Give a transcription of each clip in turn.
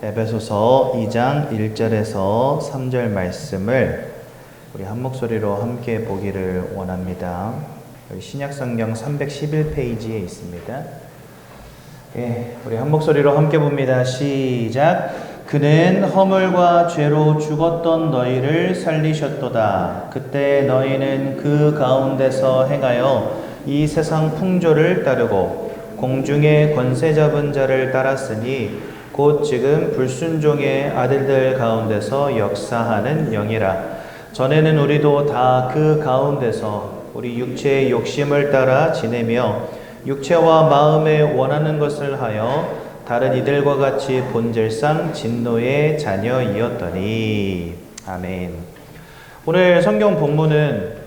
에베소서 2장 1절에서 3절 말씀을 우리 한 목소리로 함께 보기를 원합니다. 여기 신약성경 311페이지에 있습니다. 우리 한 목소리로 함께 봅니다. 시작. 그는 허물과 죄로 죽었던 너희를 살리셨도다. 그때 너희는 그 가운데서 행하여 이 세상 풍조를 따르고 공중의 권세 잡은 자를 따랐으니 곧 지금 불순종의 아들들 가운데서 역사하는 영이라. 전에는 우리도 다 그 가운데서 우리 육체의 욕심을 따라 지내며 육체와 마음에 원하는 것을 하여 다른 이들과 같이 본질상 진노의 자녀이었더니. 아멘. 오늘 성경 본문은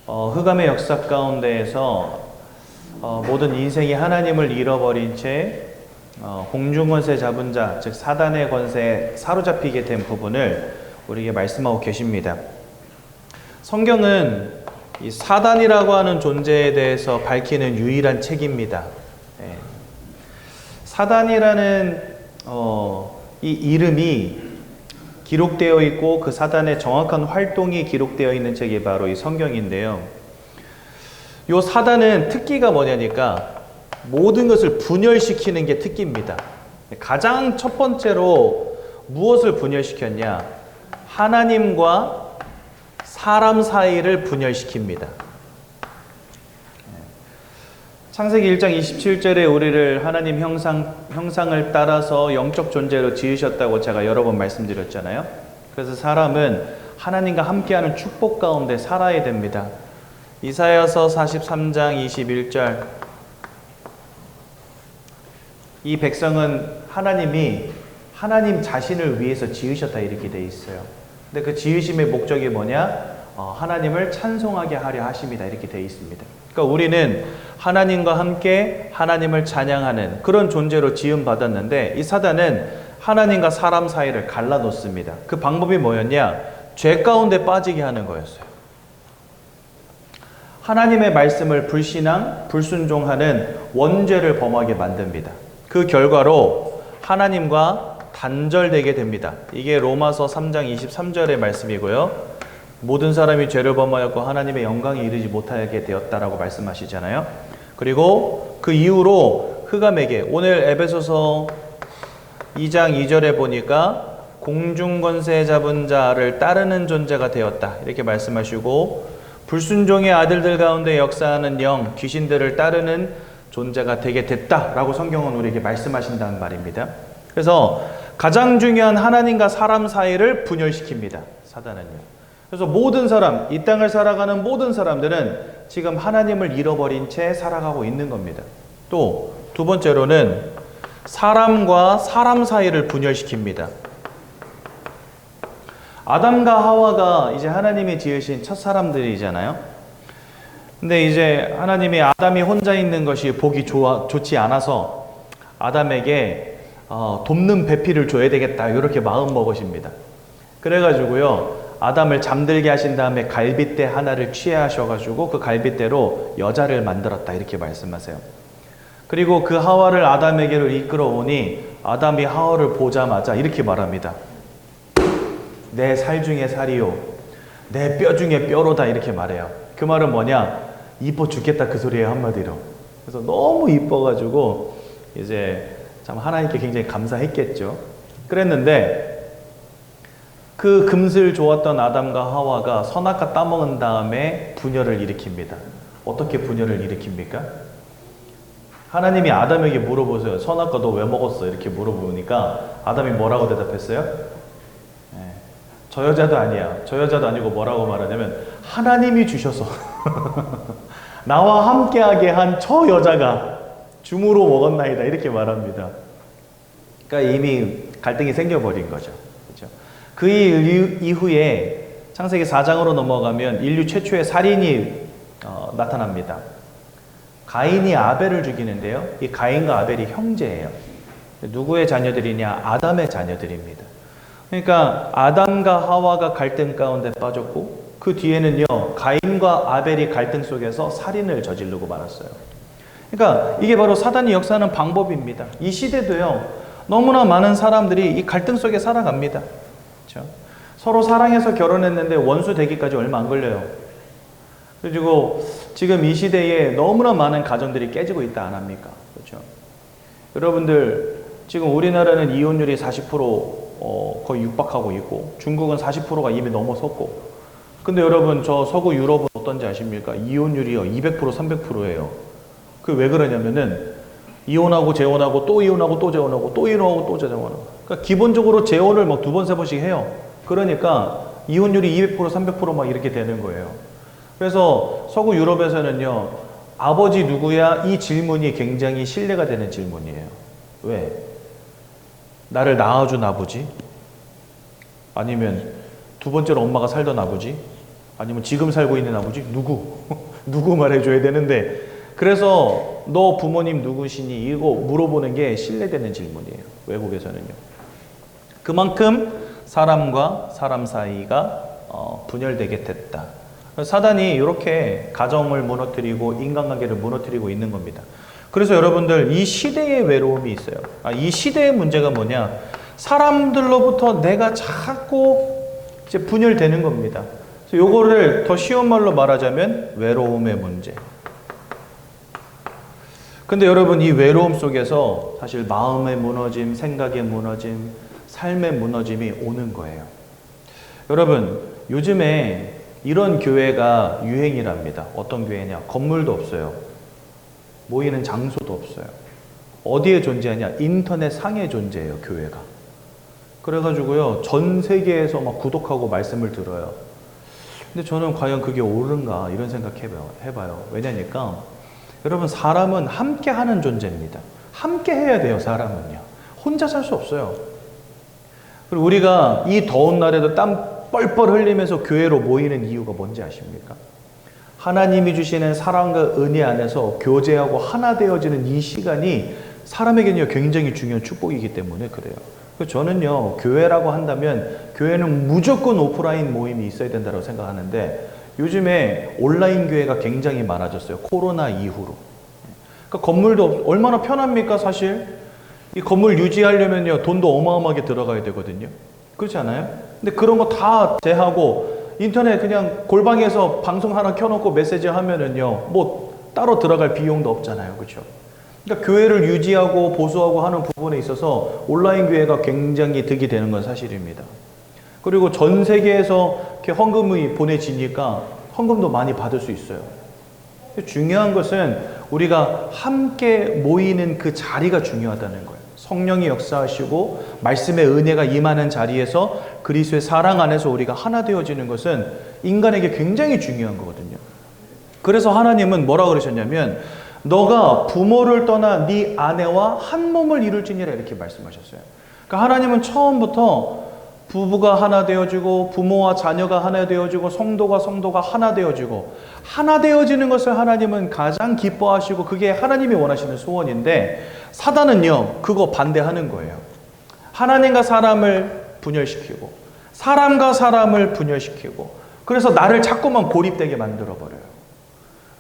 흑암의 역사 가운데에서 모든 인생이 하나님을 잃어버린 채 공중 권세 잡은 자, 즉 사단의 권세에 사로잡히게 된 부분을 우리에게 말씀하고 계십니다. 성경은 이 사단이라고 하는 존재에 대해서 밝히는 유일한 책입니다. 사단이라는 이 이름이 기록되어 있고 그 사단의 정확한 활동이 기록되어 있는 책이 바로 이 성경인데요. 이 사단은 특기가 뭐냐니까 모든 것을 분열시키는 게 특기입니다. 가장 첫 번째로 무엇을 분열시켰냐? 하나님과 사람 사이를 분열시킵니다. 창세기 1장 27절에 우리를 하나님 형상을 따라서 영적 존재로 지으셨다고 제가 여러 번 말씀드렸잖아요. 그래서 사람은 하나님과 함께하는 축복 가운데 살아야 됩니다. 이사야서 43장 21절. 이 백성은 하나님 자신을 위해서 지으셨다 이렇게 돼 있어요. 근데 그 지으심의 목적이 뭐냐? 하나님을 찬송하게 하려 하심이다 이렇게 돼 있습니다. 그러니까 우리는 하나님과 함께 하나님을 찬양하는 그런 존재로 지음 받았는데 이 사단은 하나님과 사람 사이를 갈라놓습니다. 그 방법이 뭐였냐? 죄 가운데 빠지게 하는 거였어요. 하나님의 말씀을 불신앙, 불순종하는 원죄를 범하게 만듭니다. 그 결과로 하나님과 단절되게 됩니다. 이게 로마서 3장 23절의 말씀이고요. 모든 사람이 죄를 범하였고 하나님의 영광에 이르지 못하게 되었다라고 말씀하시잖아요. 그리고 그 이후로 흑암에게 오늘 에베소서 2장 2절에 보니까 공중권세 잡은 자를 따르는 존재가 되었다 이렇게 말씀하시고 불순종의 아들들 가운데 역사하는 영, 귀신들을 따르는 존재가 되게 됐다라고 성경은 우리에게 말씀하신다는 말입니다. 그래서 가장 중요한 하나님과 사람 사이를 분열시킵니다. 사단은요. 그래서 모든 사람, 이 땅을 살아가는 모든 사람들은 지금 하나님을 잃어버린 채 살아가고 있는 겁니다. 또 두 번째로는 사람과 사람 사이를 분열시킵니다. 아담과 하와가 이제 하나님이 지으신 첫 사람들이잖아요. 근데 이제 하나님이 아담이 혼자 있는 것이 보기 좋지 않아서 아담에게 돕는 배필을 줘야 되겠다 이렇게 마음 먹으십니다. 그래가지고요 아담을 잠들게 하신 다음에 갈빗대 하나를 취하셔가지고 그 갈빗대로 여자를 만들었다 이렇게 말씀하세요. 그리고 그 하와를 아담에게로 이끌어오니 아담이 하와를 보자마자 이렇게 말합니다. 내 살 중에 살이요 내 뼈 중에 뼈로다 이렇게 말해요. 그 말은 뭐냐? 이뻐 죽겠다 그 소리예요 한마디로. 그래서 너무 이뻐가지고 이제 참 하나님께 굉장히 감사했겠죠. 그랬는데 그 금슬 좋았던 아담과 하와가 선악과 따먹은 다음에 분열을 일으킵니다. 어떻게 분열을 일으킵니까? 하나님이 아담에게 물어보세요. 선악과 너 왜 먹었어? 이렇게 물어보니까 아담이 뭐라고 대답했어요? 저 여자도 아니야. 저 여자도 아니고 뭐라고 말하냐면 하나님이 주셔서 나와 함께하게 한 저 여자가 줌으로 먹었나이다 이렇게 말합니다. 그러니까 이미 갈등이 생겨버린 거죠. 그렇죠? 그 이후에 창세기 4장으로 넘어가면 인류 최초의 살인이 나타납니다. 가인이 아벨을 죽이는데요. 이 가인과 아벨이 형제예요. 누구의 자녀들이냐? 아담의 자녀들입니다. 그러니까 아담과 하와가 갈등 가운데 빠졌고 그 뒤에는요 가인과 아벨이 갈등 속에서 살인을 저지르고 말았어요. 그러니까 이게 바로 사단이 역사하는 방법입니다. 이 시대도요, 너무나 많은 사람들이 이 갈등 속에 살아갑니다. 그렇죠? 서로 사랑해서 결혼했는데 원수 되기까지 얼마 안 걸려요. 그리고 지금 이 시대에 너무나 많은 가정들이 깨지고 있다 안 합니까? 그렇죠? 여러분들 지금 우리나라는 이혼율이 40% 거의 육박하고 있고 중국은 40%가 이미 넘어섰고, 근데 여러분 저 서구 유럽은 어떤지 아십니까? 이혼율이요 200% 300%예요. 그 왜 그러냐면은 이혼하고 재혼하고 또 이혼하고 또 재혼하고 또 이혼하고 또 재혼하고, 그러니까 기본적으로 재혼을 막 2번 3번씩 해요. 그러니까 이혼율이 200% 300%막 이렇게 되는 거예요. 그래서 서구 유럽에서는요, 아버지 누구야? 이 질문이 굉장히 신뢰가 되는 질문이에요. 왜? 나를 낳아준 아버지? 아니면 두 번째로 엄마가 살던 아버지? 아니면 지금 살고 있는 아버지? 누구? 누구 말해줘야 되는데, 그래서 너 부모님 누구시니? 이거 물어보는 게 신뢰되는 질문이에요. 외국에서는요. 그만큼 사람과 사람 사이가 분열되게 됐다. 사단이 이렇게 가정을 무너뜨리고 인간관계를 무너뜨리고 있는 겁니다. 그래서 여러분들 이 시대의 외로움이 있어요. 이 시대의 문제가 뭐냐? 사람들로부터 내가 자꾸 이제 분열되는 겁니다. 그래서 요거를 더 쉬운 말로 말하자면 외로움의 문제. 근데 여러분 이 외로움 속에서 사실 마음의 무너짐, 생각의 무너짐, 삶의 무너짐이 오는 거예요. 여러분 요즘에 이런 교회가 유행이랍니다. 어떤 교회냐? 건물도 없어요. 모이는 장소도 없어요. 어디에 존재하냐? 인터넷 상에 존재해요, 교회가. 그래가지고요, 전 세계에서 막 구독하고 말씀을 들어요. 근데 저는 과연 그게 옳은가? 이런 생각 해봐요. 왜냐니까, 여러분, 사람은 함께 하는 존재입니다. 함께 해야 돼요, 사람은요. 혼자 살 수 없어요. 그리고 우리가 이 더운 날에도 땀 뻘뻘 흘리면서 교회로 모이는 이유가 뭔지 아십니까? 하나님이 주시는 사랑과 은혜 안에서 교제하고 하나 되어지는 이 시간이 사람에게는 굉장히 중요한 축복이기 때문에 그래요. 저는요, 교회라고 한다면 교회는 무조건 오프라인 모임이 있어야 된다고 생각하는데, 요즘에 온라인 교회가 굉장히 많아졌어요. 코로나 이후로. 그러니까 건물도 얼마나 편합니까, 사실? 이 건물 유지하려면요, 돈도 어마어마하게 들어가야 되거든요. 그렇지 않아요? 근데 그런 거 다 제하고 인터넷 그냥 골방에서 방송 하나 켜놓고 메시지 하면은요, 뭐 따로 들어갈 비용도 없잖아요. 그렇죠? 그러니까 교회를 유지하고 보수하고 하는 부분에 있어서 온라인 교회가 굉장히 득이 되는 건 사실입니다. 그리고 전 세계에서 이렇게 헌금이 보내지니까 헌금도 많이 받을 수 있어요. 중요한 것은 우리가 함께 모이는 그 자리가 중요하다는 거예요. 성령이 역사하시고 말씀의 은혜가 임하는 자리에서 그리스도의 사랑 안에서 우리가 하나 되어지는 것은 인간에게 굉장히 중요한 거거든요. 그래서 하나님은 뭐라고 그러셨냐면, 너가 부모를 떠나 네 아내와 한 몸을 이룰지니라, 이렇게 말씀하셨어요. 그러니까 하나님은 처음부터 부부가 하나 되어지고 부모와 자녀가 하나 되어지고 성도가 하나 되어지고, 하나 되어지는 것을 하나님은 가장 기뻐하시고 그게 하나님이 원하시는 소원인데, 사단은요 그거 반대하는 거예요. 하나님과 사람을 분열시키고 사람과 사람을 분열시키고, 그래서 나를 자꾸만 고립되게 만들어버려요.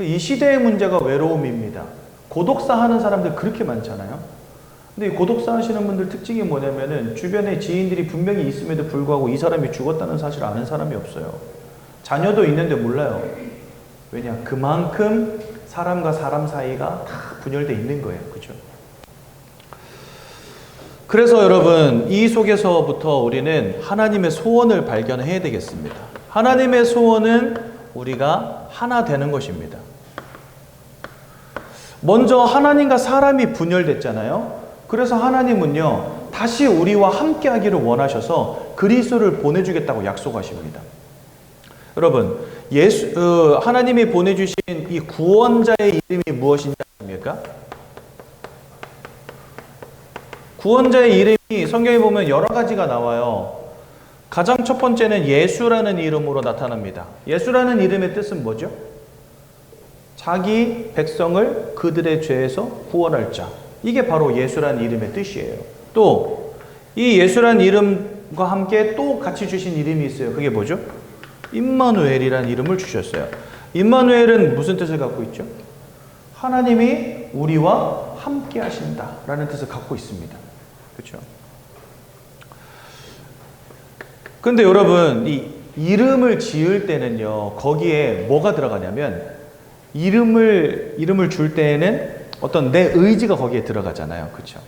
이 시대의 문제가 외로움입니다. 고독사 하는 사람들 그렇게 많잖아요. 근데 이 고독사 하시는 분들 특징이 뭐냐면은, 주변에 지인들이 분명히 있음에도 불구하고 이 사람이 죽었다는 사실을 아는 사람이 없어요. 자녀도 있는데 몰라요. 왜냐? 그만큼 사람과 사람 사이가 다 분열되어 있는 거예요. 그죠? 그래서 여러분, 이 속에서부터 우리는 하나님의 소원을 발견해야 되겠습니다. 하나님의 소원은 우리가 하나 되는 것입니다. 먼저 하나님과 사람이 분열됐잖아요. 그래서 하나님은요, 다시 우리와 함께 하기를 원하셔서 그리스도를 보내주겠다고 약속하십니다. 여러분, 하나님이 보내주신 이 구원자의 이름이 무엇인지 아십니까? 구원자의 이름이 성경에 보면 여러 가지가 나와요. 가장 첫 번째는 예수라는 이름으로 나타납니다. 예수라는 이름의 뜻은 뭐죠? 자기 백성을 그들의 죄에서 구원할 자. 이게 바로 예수라는 이름의 뜻이에요. 또 이 예수라는 이름과 함께 또 같이 주신 이름이 있어요. 그게 뭐죠? 임마누엘이라는 이름을 주셨어요. 임마누엘은 무슨 뜻을 갖고 있죠? 하나님이 우리와 함께 하신다라는 뜻을 갖고 있습니다. 그렇죠? 근데 여러분, 이 이름을 지을 때는요, 거기에 뭐가 들어가냐면, 이름을 줄 때에는 어떤 내 의지가 거기에 들어가잖아요. 그렇죠?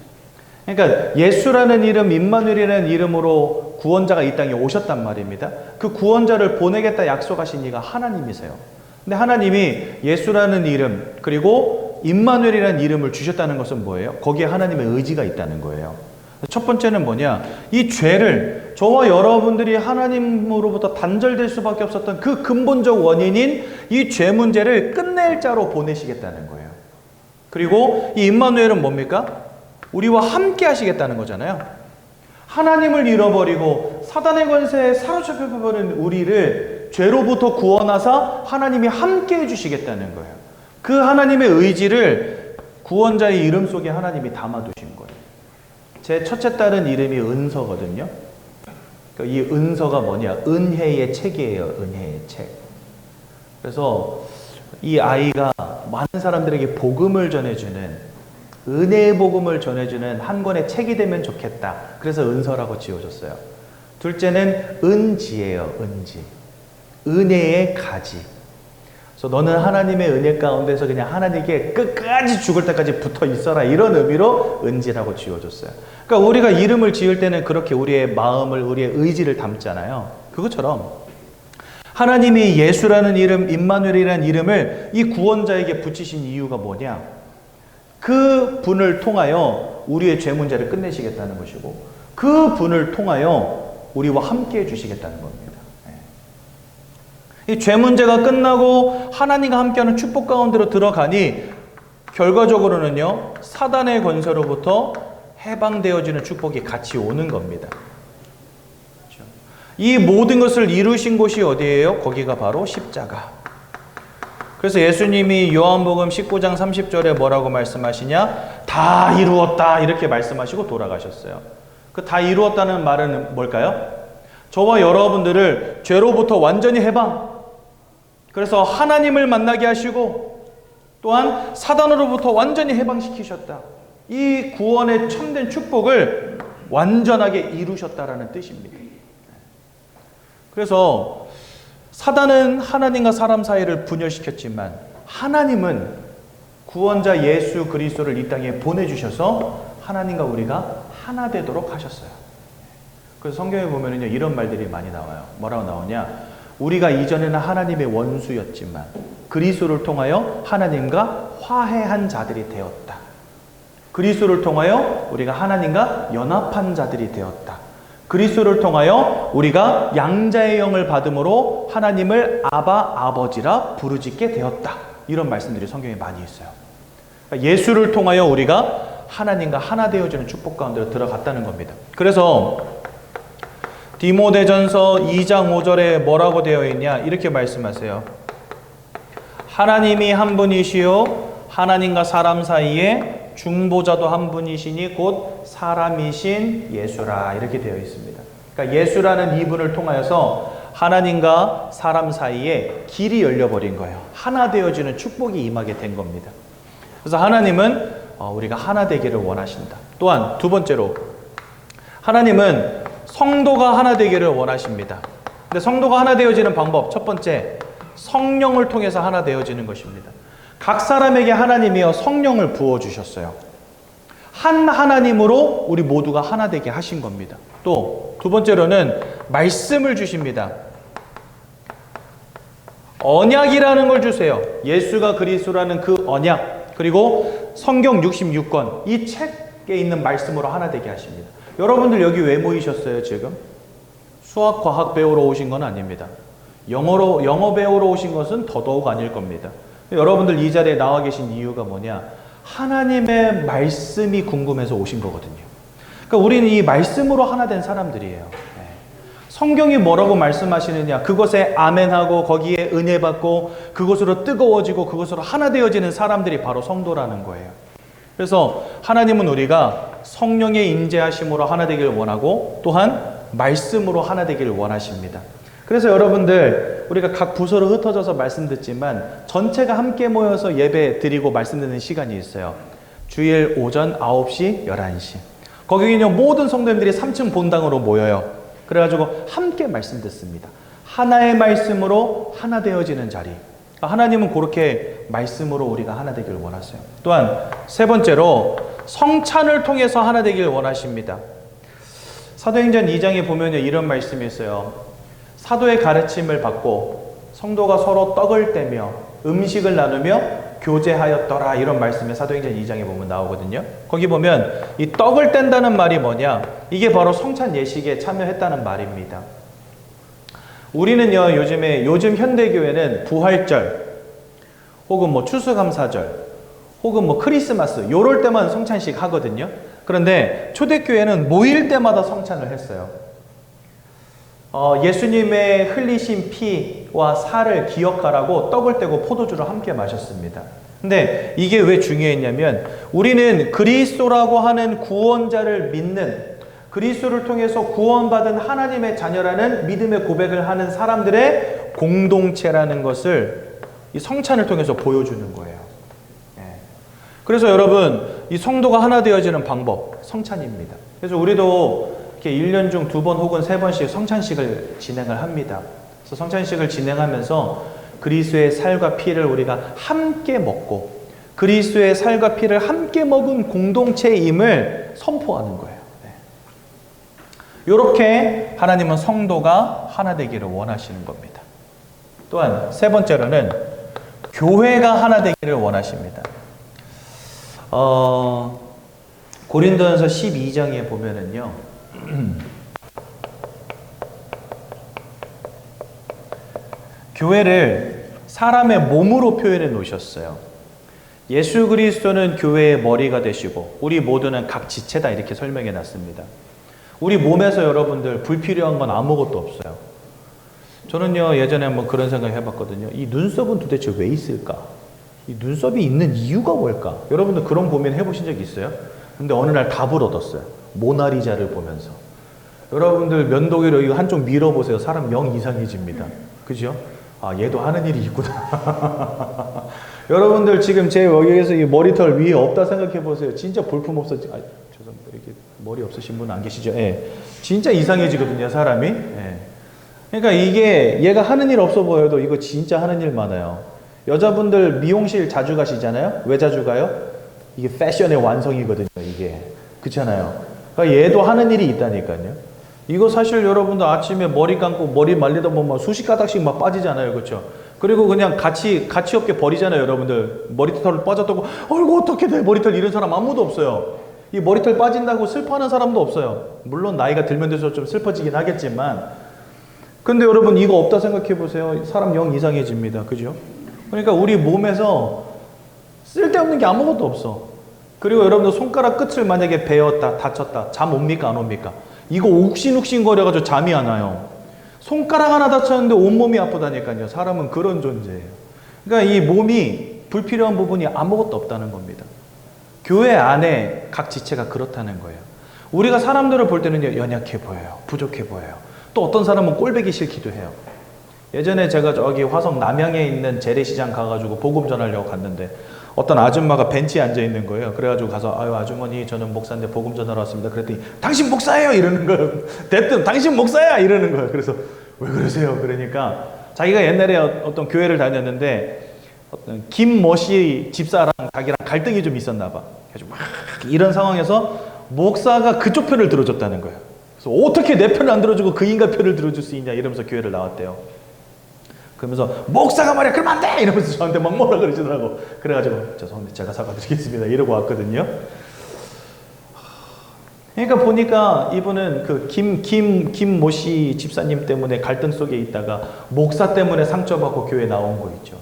그러니까 예수라는 이름, 임마누엘이라는 이름으로 구원자가 이 땅에 오셨단 말입니다. 그 구원자를 보내겠다 약속하신 이가 하나님이세요. 근데 하나님이 예수라는 이름, 그리고 임마누엘이라는 이름을 주셨다는 것은 뭐예요? 거기에 하나님의 의지가 있다는 거예요. 첫 번째는 뭐냐? 이 죄를, 저와 여러분들이 하나님으로부터 단절될 수밖에 없었던 그 근본적 원인인 이 죄 문제를 끝낼 자로 보내시겠다는 거예요. 그리고 이 임마누엘은 뭡니까? 우리와 함께 하시겠다는 거잖아요. 하나님을 잃어버리고 사단의 권세에 사로잡혀버린 우리를 죄로부터 구원하사 하나님이 함께 해주시겠다는 거예요. 그 하나님의 의지를 구원자의 이름 속에 하나님이 담아두신 거예요. 제 첫째 딸은 이름이 은서거든요. 이 은서가 뭐냐? 은혜의 책이에요. 은혜의 책. 그래서 이 아이가 많은 사람들에게 복음을 전해주는, 은혜의 복음을 전해주는 한 권의 책이 되면 좋겠다. 그래서 은서라고 지어줬어요. 둘째는 은지예요. 은지. 은혜의 가지. 그래서 너는 하나님의 은혜 가운데서 그냥 하나님께 끝까지 죽을 때까지 붙어 있어라. 이런 의미로 은지라고 지어줬어요. 그러니까 우리가 이름을 지을 때는 그렇게 우리의 마음을, 우리의 의지를 담잖아요. 그것처럼 하나님이 예수라는 이름, 임마누엘이라는 이름을 이 구원자에게 붙이신 이유가 뭐냐? 그 분을 통하여 우리의 죄 문제를 끝내시겠다는 것이고, 그 분을 통하여 우리와 함께 해주시겠다는 겁니다. 이 죄 문제가 끝나고 하나님과 함께하는 축복 가운데로 들어가니 결과적으로는요, 사단의 권세로부터 해방되어지는 축복이 같이 오는 겁니다. 그렇죠? 이 모든 것을 이루신 곳이 어디예요? 거기가 바로 십자가. 그래서 예수님이 요한복음 19장 30절에 뭐라고 말씀하시냐? 다 이루었다 이렇게 말씀하시고 돌아가셨어요. 그 다 이루었다는 말은 뭘까요? 저와 여러분들을 죄로부터 완전히 해방, 그래서 하나님을 만나게 하시고 또한 사단으로부터 완전히 해방시키셨다. 이 구원의 참된 축복을 완전하게 이루셨다라는 뜻입니다. 그래서 사단은 하나님과 사람 사이를 분열시켰지만 하나님은 구원자 예수 그리스도를 이 땅에 보내주셔서 하나님과 우리가 하나 되도록 하셨어요. 그래서 성경에 보면은요, 이런 말들이 많이 나와요. 뭐라고 나오냐? 우리가 이전에는 하나님의 원수였지만 그리스도를 통하여 하나님과 화해한 자들이 되었다. 그리스도를 통하여 우리가 하나님과 연합한 자들이 되었다. 그리스도를 통하여 우리가 양자의 영을 받음으로 하나님을 아바, 아버지라 부르짖게 되었다. 이런 말씀들이 성경에 많이 있어요. 그러니까 예수를 통하여 우리가 하나님과 하나 되어지는 축복 가운데로 들어갔다는 겁니다. 그래서 디모데전서 2장 5절에 뭐라고 되어 있냐? 이렇게 말씀하세요. 하나님이 한 분이시요 하나님과 사람 사이에 중보자도 한 분이시니 곧 사람이신 예수라. 이렇게 되어 있습니다. 그러니까 예수라는 이분을 통하여서 하나님과 사람 사이에 길이 열려버린 거예요. 하나 되어지는 축복이 임하게 된 겁니다. 그래서 하나님은 우리가 하나 되기를 원하신다. 또한 두 번째로 하나님은 성도가 하나 되기를 원하십니다. 근데 성도가 하나 되어지는 방법, 첫 번째, 성령을 통해서 하나 되어지는 것입니다. 각 사람에게 하나님이여 성령을 부어주셨어요. 한 하나님으로 우리 모두가 하나 되게 하신 겁니다. 또 두 번째로는 말씀을 주십니다. 언약이라는 걸 주세요. 예수가 그리스도라는 그 언약, 그리고 성경 66권, 이 책에 있는 말씀으로 하나 되게 하십니다. 여러분들 여기 왜 모이셨어요, 지금? 수학, 과학 배우러 오신 건 아닙니다. 영어 배우러 오신 것은 더더욱 아닐 겁니다. 여러분들 이 자리에 나와 계신 이유가 뭐냐? 하나님의 말씀이 궁금해서 오신 거거든요. 그러니까 우리는 이 말씀으로 하나 된 사람들이에요. 성경이 뭐라고 말씀하시느냐, 그것에 아멘하고 거기에 은혜 받고 그것으로 뜨거워지고 그것으로 하나 되어지는 사람들이 바로 성도라는 거예요. 그래서 하나님은 우리가 성령의 임재하심으로 하나 되기를 원하고 또한 말씀으로 하나 되기를 원하십니다. 그래서 여러분들 오늘 우리가 각 부서로 흩어져서 말씀 듣지만 전체가 함께 모여서 예배 드리고 말씀 듣는 시간이 있어요. 주일 오전 9시, 11시. 거기는 모든 성도님들이 3층 본당으로 모여요. 그래가지고 함께 말씀 듣습니다. 하나의 말씀으로 하나 되어지는 자리. 하나님은 그렇게 말씀으로 우리가 하나 되기를 원하세요. 또한 세 번째로 성찬을 통해서 하나 되기를 원하십니다. 사도행전 2장에 보면 이런 말씀이 있어요. 사도의 가르침을 받고 성도가 서로 떡을 떼며 음식을 나누며 교제하였더라, 이런 말씀이 사도행전 2장에 보면 나오거든요. 거기 보면 이 떡을 뗀다는 말이 뭐냐, 이게 바로 성찬 예식에 참여했다는 말입니다. 우리는요, 요즘 현대교회는 부활절 혹은 뭐 추수감사절 혹은 뭐 크리스마스 요럴 때만 성찬식 하거든요. 그런데 초대교회는 모일 때마다 성찬을 했어요. 예수님의 흘리신 피와 살을 기억하라고 떡을 떼고 포도주를 함께 마셨습니다. 근데 이게 왜 중요했냐면 우리는 그리스도라고 하는 구원자를 믿는, 그리스도를 통해서 구원받은 하나님의 자녀라는 믿음의 고백을 하는 사람들의 공동체라는 것을 이 성찬을 통해서 보여주는 거예요. 그래서 여러분, 이 성도가 하나 되어지는 방법, 성찬입니다. 그래서 우리도 이렇게 1년 중 2번 혹은 3번씩 성찬식을 진행을 합니다. 그래서 성찬식을 진행하면서 그리스도의 살과 피를 우리가 함께 먹고 그리스도의 살과 피를 함께 먹은 공동체임을 선포하는 거예요. 이렇게 하나님은 성도가 하나 되기를 원하시는 겁니다. 또한 세 번째로는 교회가 하나 되기를 원하십니다. 고린도전서 12장에 보면은요, 교회를 사람의 몸으로 표현해 놓으셨어요. 예수 그리스도는 교회의 머리가 되시고 우리 모두는 각 지체다, 이렇게 설명해 놨습니다. 우리 몸에서 여러분들 불필요한 건 아무것도 없어요. 저는요, 예전에 한번 그런 생각 해봤거든요. 이 눈썹은 도대체 왜 있을까? 이 눈썹이 있는 이유가 뭘까? 여러분들 그런 고민 해보신 적 있어요? 근데 어느 날 답을 얻었어요. 모나리자를 보면서. 여러분들 면도기로 이거 한쪽 밀어보세요. 사람 영 이상해집니다. 그죠? 아, 얘도 하는 일이 있구나. 여러분들 지금 제 여기에서 이 머리털 위에 없다 생각해보세요. 진짜 볼품 없어지, 죄송합니다. 이렇게 머리 없으신 분 안 계시죠? 예. 진짜 이상해지거든요, 사람이. 예. 그러니까 이게 얘가 하는 일 없어 보여도 이거 진짜 하는 일 많아요. 여자분들 미용실 자주 가시잖아요? 왜 자주 가요? 이게 패션의 완성이거든요, 이게. 그렇잖아요. 그러니까 얘도 하는 일이 있다니까요. 이거 사실 여러분들 아침에 머리 감고 머리 말리다 보면 수십 가닥씩 막 빠지잖아요. 그렇죠? 그리고 그냥 가치 없게 버리잖아요, 여러분들. 머리털 빠졌다고, 어이구, 어떻게 내 머리털, 이런 사람 아무도 없어요. 이 머리털 빠진다고 슬퍼하는 사람도 없어요. 물론 나이가 들면 들수록 좀 슬퍼지긴 하겠지만. 근데 여러분, 이거 없다 생각해 보세요. 사람 영 이상해집니다. 그죠? 그러니까 우리 몸에서 쓸데없는 게 아무것도 없어. 그리고 여러분들 손가락 끝을 만약에 베었다, 다쳤다, 잠 옵니까, 안 옵니까? 이거 욱신욱신 거려가지고 잠이 안 와요. 손가락 하나 다쳤는데 온몸이 아프다니까요. 사람은 그런 존재예요. 그러니까 이 몸이 불필요한 부분이 아무것도 없다는 겁니다. 교회 안에 각 지체가 그렇다는 거예요. 우리가 사람들을 볼 때는 연약해 보여요. 부족해 보여요. 또 어떤 사람은 꼴보기 싫기도 해요. 예전에 제가 저기 화성 남양에 있는 재래시장 가가지고 복음 전하려고 갔는데 어떤 아줌마가 벤치에 앉아 있는 거예요. 그래가지고 가서, 아유, 아주머니, 저는 목사인데 복음 전하러 왔습니다. 그랬더니, 당신 목사예요! 이러는 거예요. 대뜸, 당신 목사야! 이러는 거예요. 그래서, 왜 그러세요? 그러니까, 자기가 옛날에 어떤 교회를 다녔는데, 어떤 김모씨 집사랑 자기랑 갈등이 좀 있었나 봐. 그래서 막 이런 상황에서 목사가 그쪽 편을 들어줬다는 거예요. 그래서 어떻게 내 편을 안 들어주고 그 인간 편을 들어줄 수 있냐 이러면서 교회를 나왔대요. 그러면서 목사가 말이야 그러면 안 돼! 이러면서 저한테 막 뭐라 그러시더라고. 그래가지고 죄송합니다, 제가 사과드리겠습니다 이러고 왔거든요. 그러니까 보니까 이분은 그 김모씨 집사님 때문에 갈등 속에 있다가 목사 때문에 상처받고 교회 나온 거 있죠.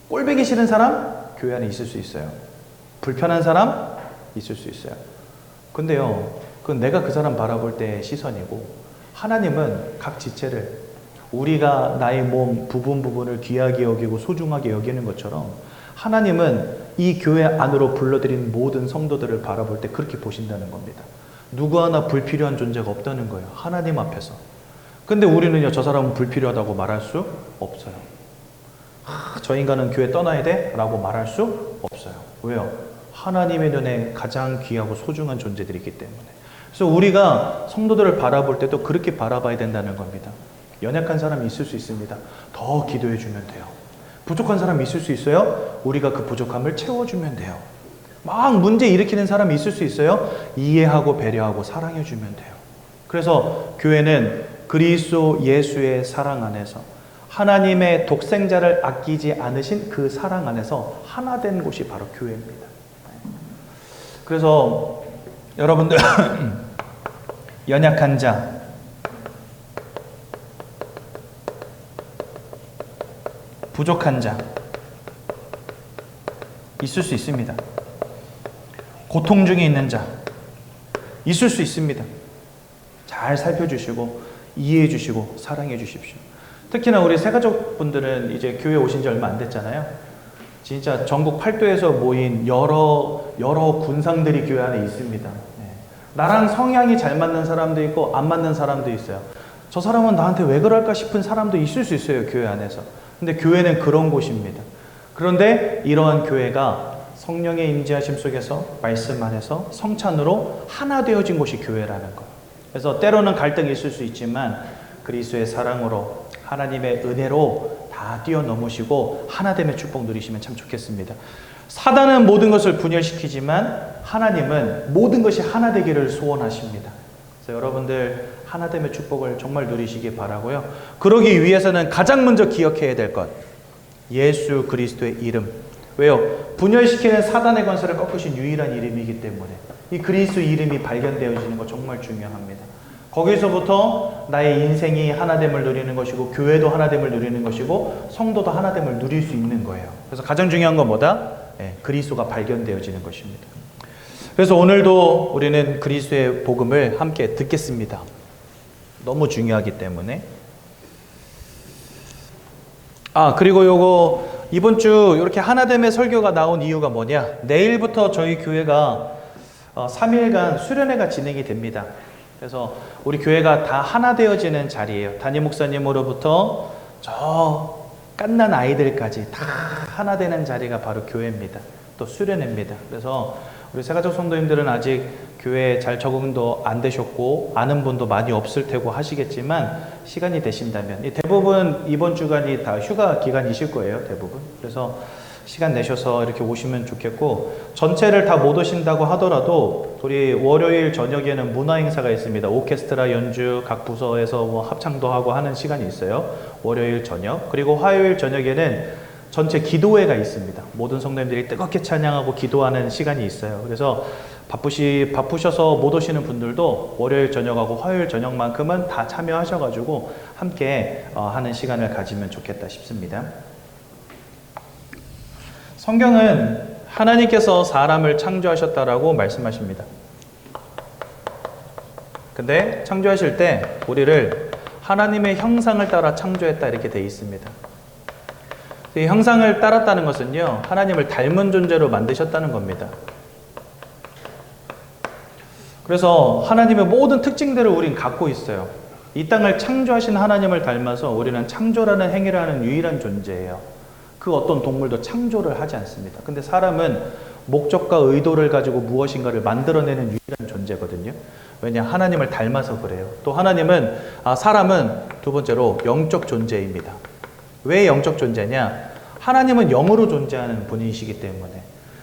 꼴보기 싫은 사람 교회 안에 있을 수 있어요. 불편한 사람 있을 수 있어요. 근데요, 그건 내가 그 사람 바라볼 때의 시선이고, 하나님은 각 지체를 우리가 나의 몸 부분을 귀하게 여기고 소중하게 여기는 것처럼 하나님은 이 교회 안으로 불러들인 모든 성도들을 바라볼 때 그렇게 보신다는 겁니다. 누구 하나 불필요한 존재가 없다는 거예요. 하나님 앞에서. 근데 우리는요, 저 사람은 불필요하다고 말할 수 없어요. 저 인간은 교회 떠나야 돼? 라고 말할 수 없어요. 왜요? 하나님의 눈에 가장 귀하고 소중한 존재들이기 때문에. 그래서 우리가 성도들을 바라볼 때도 그렇게 바라봐야 된다는 겁니다. 연약한 사람이 있을 수 있습니다. 더 기도해 주면 돼요. 부족한 사람이 있을 수 있어요. 우리가 그 부족함을 채워주면 돼요. 막 문제 일으키는 사람이 있을 수 있어요. 이해하고 배려하고 사랑해 주면 돼요. 그래서 교회는 그리스도 예수의 사랑 안에서 하나님의 독생자를 아끼지 않으신 그 사랑 안에서 하나 된 곳이 바로 교회입니다. 그래서 여러분들 연약한 자, 부족한 자 있을 수 있습니다. 고통 중에 있는 자 있을 수 있습니다. 잘 살펴주시고 이해해 주시고 사랑해 주십시오. 특히나 우리 새가족분들은 이제 교회 오신 지 얼마 안 됐잖아요. 진짜 전국 팔도에서 모인 여러 군상들이 교회 안에 있습니다. 나랑 성향이 잘 맞는 사람도 있고 안 맞는 사람도 있어요. 저 사람은 나한테 왜 그럴까 싶은 사람도 있을 수 있어요, 교회 안에서. 근데 교회는 그런 곳입니다. 그런데 이러한 교회가 성령의 임재하심 속에서 말씀 안에서 성찬으로 하나 되어진 곳이 교회라는 것. 그래서 때로는 갈등이 있을 수 있지만 그리스도의 사랑으로 하나님의 은혜로 다 뛰어넘으시고 하나됨의 축복 누리시면 참 좋겠습니다. 사단은 모든 것을 분열시키지만 하나님은 모든 것이 하나 되기를 소원하십니다. 그래서 여러분들 하나됨의 축복을 정말 누리시기 바라고요. 그러기 위해서는 가장 먼저 기억해야 될 것, 예수 그리스도의 이름. 왜요? 분열시키는 사단의 권세를 꺾으신 유일한 이름이기 때문에 이 그리스도 이름이 발견되어지는 거 정말 중요합니다. 거기서부터 나의 인생이 하나됨을 누리는 것이고 교회도 하나됨을 누리는 것이고 성도도 하나됨을 누릴 수 있는 거예요. 그래서 가장 중요한 건 뭐다? 그리스도가 발견되어지는 것입니다. 그래서 오늘도 우리는 그리스도의 복음을 함께 듣겠습니다. 너무 중요하기 때문에. 그리고 요거 이번 주 이렇게 하나됨의 설교가 나온 이유가 뭐냐? 내일부터 저희 교회가 3일간 수련회가 진행이 됩니다. 그래서 우리 교회가 다 하나 되어지는 자리예요. 담임 목사님으로부터 저 갓난 아이들까지 다 하나 되는 자리가 바로 교회입니다. 또 수련회입니다. 그래서 우리 새가족 성도님들은 아직 교회에 잘 적응도 안 되셨고 아는 분도 많이 없을 테고 하시겠지만 시간이 되신다면 대부분 이번 주간이 다 휴가 기간이실 거예요. 대부분. 그래서 시간 내셔서 이렇게 오시면 좋겠고 전체를 다 못 오신다고 하더라도 우리 월요일 저녁에는 문화 행사가 있습니다. 오케스트라 연주 각 부서에서 뭐 합창도 하고 하는 시간이 있어요. 월요일 저녁. 그리고 화요일 저녁에는 전체 기도회가 있습니다. 모든 성도님들이 뜨겁게 찬양하고 기도하는 시간이 있어요. 그래서 바쁘셔서 못 오시는 분들도 월요일 저녁하고 화요일 저녁만큼은 다 참여하셔가지고 함께 하는 시간을 가지면 좋겠다 싶습니다. 성경은 하나님께서 사람을 창조하셨다라고 말씀하십니다. 근데 창조하실 때 우리를 하나님의 형상을 따라 창조했다 이렇게 되어 있습니다. 이 형상을 따랐다는 것은요, 하나님을 닮은 존재로 만드셨다는 겁니다. 그래서 하나님의 모든 특징들을 우린 갖고 있어요. 이 땅을 창조하신 하나님을 닮아서 우리는 창조라는 행위를 하는 유일한 존재예요. 그 어떤 동물도 창조를 하지 않습니다. 근데 사람은 목적과 의도를 가지고 무엇인가를 만들어내는 유일한 존재거든요. 왜냐? 하나님을 닮아서 그래요. 또 하나님은, 사람은 두 번째로 영적 존재입니다. 왜 영적 존재냐? 하나님은 영으로 존재하는 분이시기 때문에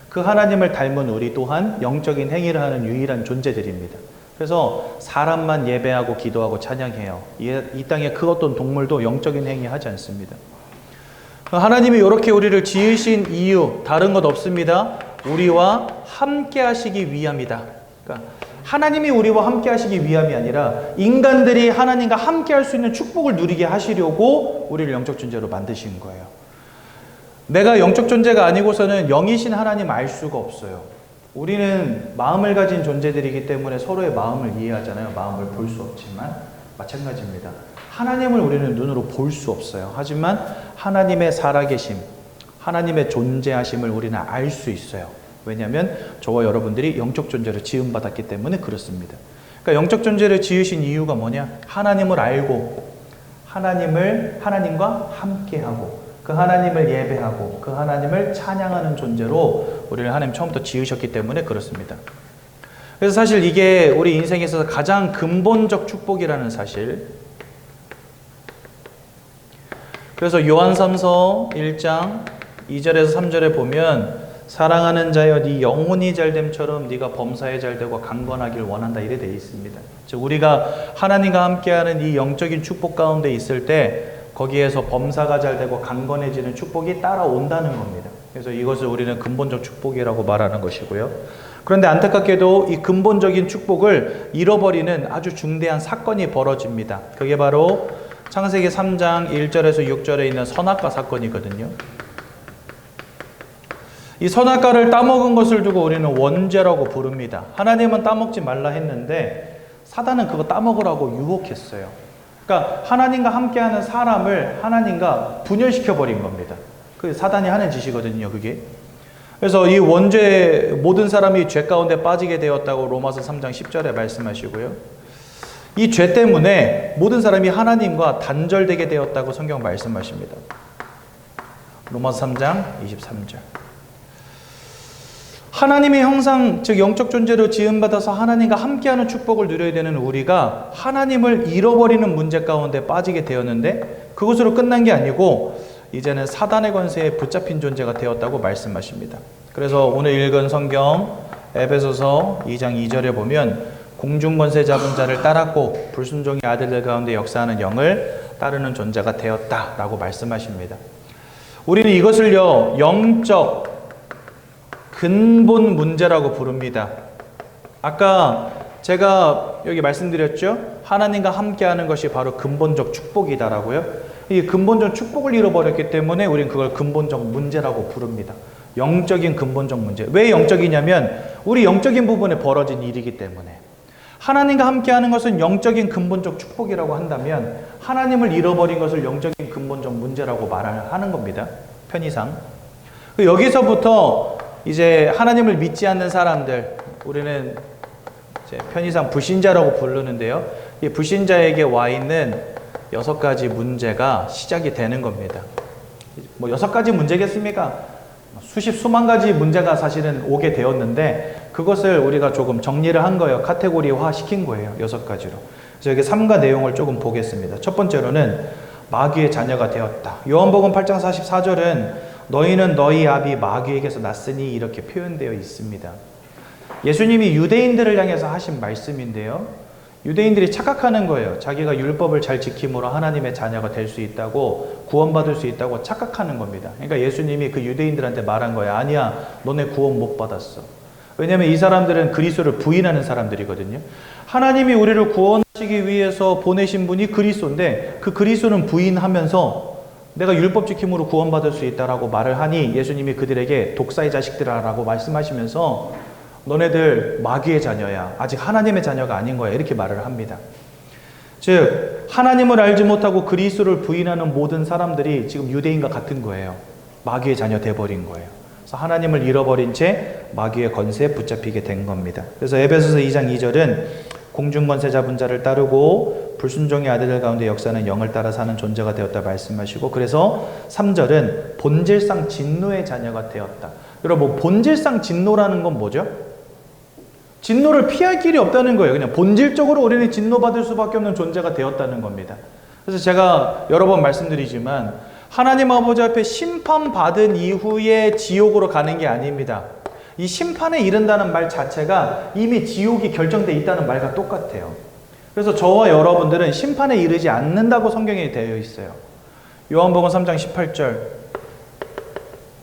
그 하나님을 닮은 우리 또한 영적인 행위를 하는 유일한 존재들입니다. 그래서 사람만 예배하고 기도하고 찬양해요. 이 땅에 그 어떤 동물도 영적인 행위 하지 않습니다. 하나님이 이렇게 우리를 지으신 이유 다른 것 없습니다. 우리와 함께 하시기 위함이다. 그러니까 하나님이 우리와 함께 하시기 위함이 아니라 인간들이 하나님과 함께 할 수 있는 축복을 누리게 하시려고 우리를 영적 존재로 만드신 거예요. 내가 영적 존재가 아니고서는 영이신 하나님 알 수가 없어요. 우리는 마음을 가진 존재들이기 때문에 서로의 마음을 이해하잖아요. 마음을 볼 수 없지만 마찬가지입니다. 하나님을 우리는 눈으로 볼 수 없어요. 하지만 하나님의 살아계심, 하나님의 존재하심을 우리는 알 수 있어요. 왜냐하면 저와 여러분들이 영적 존재를 지음받았기 때문에 그렇습니다. 그러니까 영적 존재를 지으신 이유가 뭐냐? 하나님을 알고 하나님과 함께하고 그 하나님을 예배하고 그 하나님을 찬양하는 존재로 우리를 하나님 처음부터 지으셨기 때문에 그렇습니다. 그래서 사실 이게 우리 인생에 있어서 가장 근본적 축복이라는 사실. 그래서 요한삼서 1장 2절에서 3절에 보면 사랑하는 자여 네 영혼이 잘됨처럼 네가 범사에 잘되고 강건하길 원한다 이래 되어 있습니다. 즉 우리가 하나님과 함께하는 이 영적인 축복 가운데 있을 때 거기에서 범사가 잘되고 강건해지는 축복이 따라온다는 겁니다. 그래서 이것을 우리는 근본적 축복이라고 말하는 것이고요. 그런데 안타깝게도 이 근본적인 축복을 잃어버리는 아주 중대한 사건이 벌어집니다. 그게 바로 창세기 3장 1절에서 6절에 있는 선악과 사건이거든요. 이 선악과를 따먹은 것을 두고 우리는 원죄라고 부릅니다. 하나님은 따먹지 말라 했는데 사단은 그거 따먹으라고 유혹했어요. 그러니까 하나님과 함께하는 사람을 하나님과 분열시켜버린 겁니다. 그 사단이 하는 짓이거든요, 그게. 그래서 이 원죄 모든 사람이 죄 가운데 빠지게 되었다고 로마서 3장 10절에 말씀하시고요. 이 죄 때문에 모든 사람이 하나님과 단절되게 되었다고 성경 말씀하십니다. 로마서 3장 23절. 하나님의 형상, 즉 영적 존재로 지음받아서 하나님과 함께하는 축복을 누려야 되는 우리가 하나님을 잃어버리는 문제 가운데 빠지게 되었는데 그것으로 끝난 게 아니고 이제는 사단의 권세에 붙잡힌 존재가 되었다고 말씀하십니다. 그래서 오늘 읽은 성경 에베소서 2장 2절에 보면 공중권세 잡은 자를 따랐고 불순종의 아들들 가운데 역사하는 영을 따르는 존재가 되었다라고 말씀하십니다. 우리는 이것을요 영적 근본 문제라고 부릅니다. 아까 제가 여기 말씀드렸죠? 하나님과 함께하는 것이 바로 근본적 축복이다라고요. 이 근본적 축복을 잃어버렸기 때문에 우리는 그걸 근본적 문제라고 부릅니다. 영적인 근본적 문제. 왜 영적이냐면 우리 영적인 부분에 벌어진 일이기 때문에. 하나님과 함께하는 것은 영적인 근본적 축복이라고 한다면 하나님을 잃어버린 것을 영적인 근본적 문제라고 말하는 겁니다. 편의상. 여기서부터 이제 하나님을 믿지 않는 사람들, 우리는 이제 편의상 불신자라고 부르는데요. 이 불신자에게 와 있는 6가지 문제가 시작이 되는 겁니다. 뭐 6가지 문제겠습니까? 수만 가지 문제가 사실은 오게 되었는데 그것을 우리가 조금 정리를 한 거예요. 카테고리화 시킨 거예요. 6가지로. 그래서 여기 3가 내용을 조금 보겠습니다. 첫 번째로는 마귀의 자녀가 되었다. 요한복음 8장 44절은 너희는 너희 아비 마귀에게서 났으니 이렇게 표현되어 있습니다. 예수님이 유대인들을 향해서 하신 말씀인데요. 유대인들이 착각하는 거예요. 자기가 율법을 잘 지킴으로 하나님의 자녀가 될 수 있다고, 구원받을 수 있다고 착각하는 겁니다. 그러니까 예수님이 그 유대인들한테 말한 거예요. 아니야, 너네 구원 못 받았어. 왜냐하면 이 사람들은 그리스도를 부인하는 사람들이거든요. 하나님이 우리를 구원하시기 위해서 보내신 분이 그리스도인데 그 그리스도는 부인하면서 내가 율법 지킴으로 구원받을 수 있다라고 말을 하니 예수님이 그들에게 독사의 자식들아라고 말씀하시면서 너네들 마귀의 자녀야. 아직 하나님의 자녀가 아닌 거야. 이렇게 말을 합니다. 즉 하나님을 알지 못하고 그리스도를 부인하는 모든 사람들이 지금 유대인과 같은 거예요. 마귀의 자녀 돼버린 거예요. 그래서 하나님을 잃어버린 채 마귀의 권세에 붙잡히게 된 겁니다. 그래서 에베소서 2장 2절은 공중권세 잡은 자를 따르고 불순종의 아들들 가운데 역사는 영을 따라 사는 존재가 되었다 말씀하시고, 그래서 3절은 본질상 진노의 자녀가 되었다. 여러분, 본질상 진노라는 건 뭐죠? 진노를 피할 길이 없다는 거예요. 그냥 본질적으로 우리는 진노받을 수밖에 없는 존재가 되었다는 겁니다. 그래서 제가 여러 번 말씀드리지만 하나님 아버지 앞에 심판받은 이후에 지옥으로 가는 게 아닙니다. 이 심판에 이른다는 말 자체가 이미 지옥이 결정되어 있다는 말과 똑같아요. 그래서 저와 여러분들은 심판에 이르지 않는다고 성경에 되어 있어요. 요한복음 3장 18절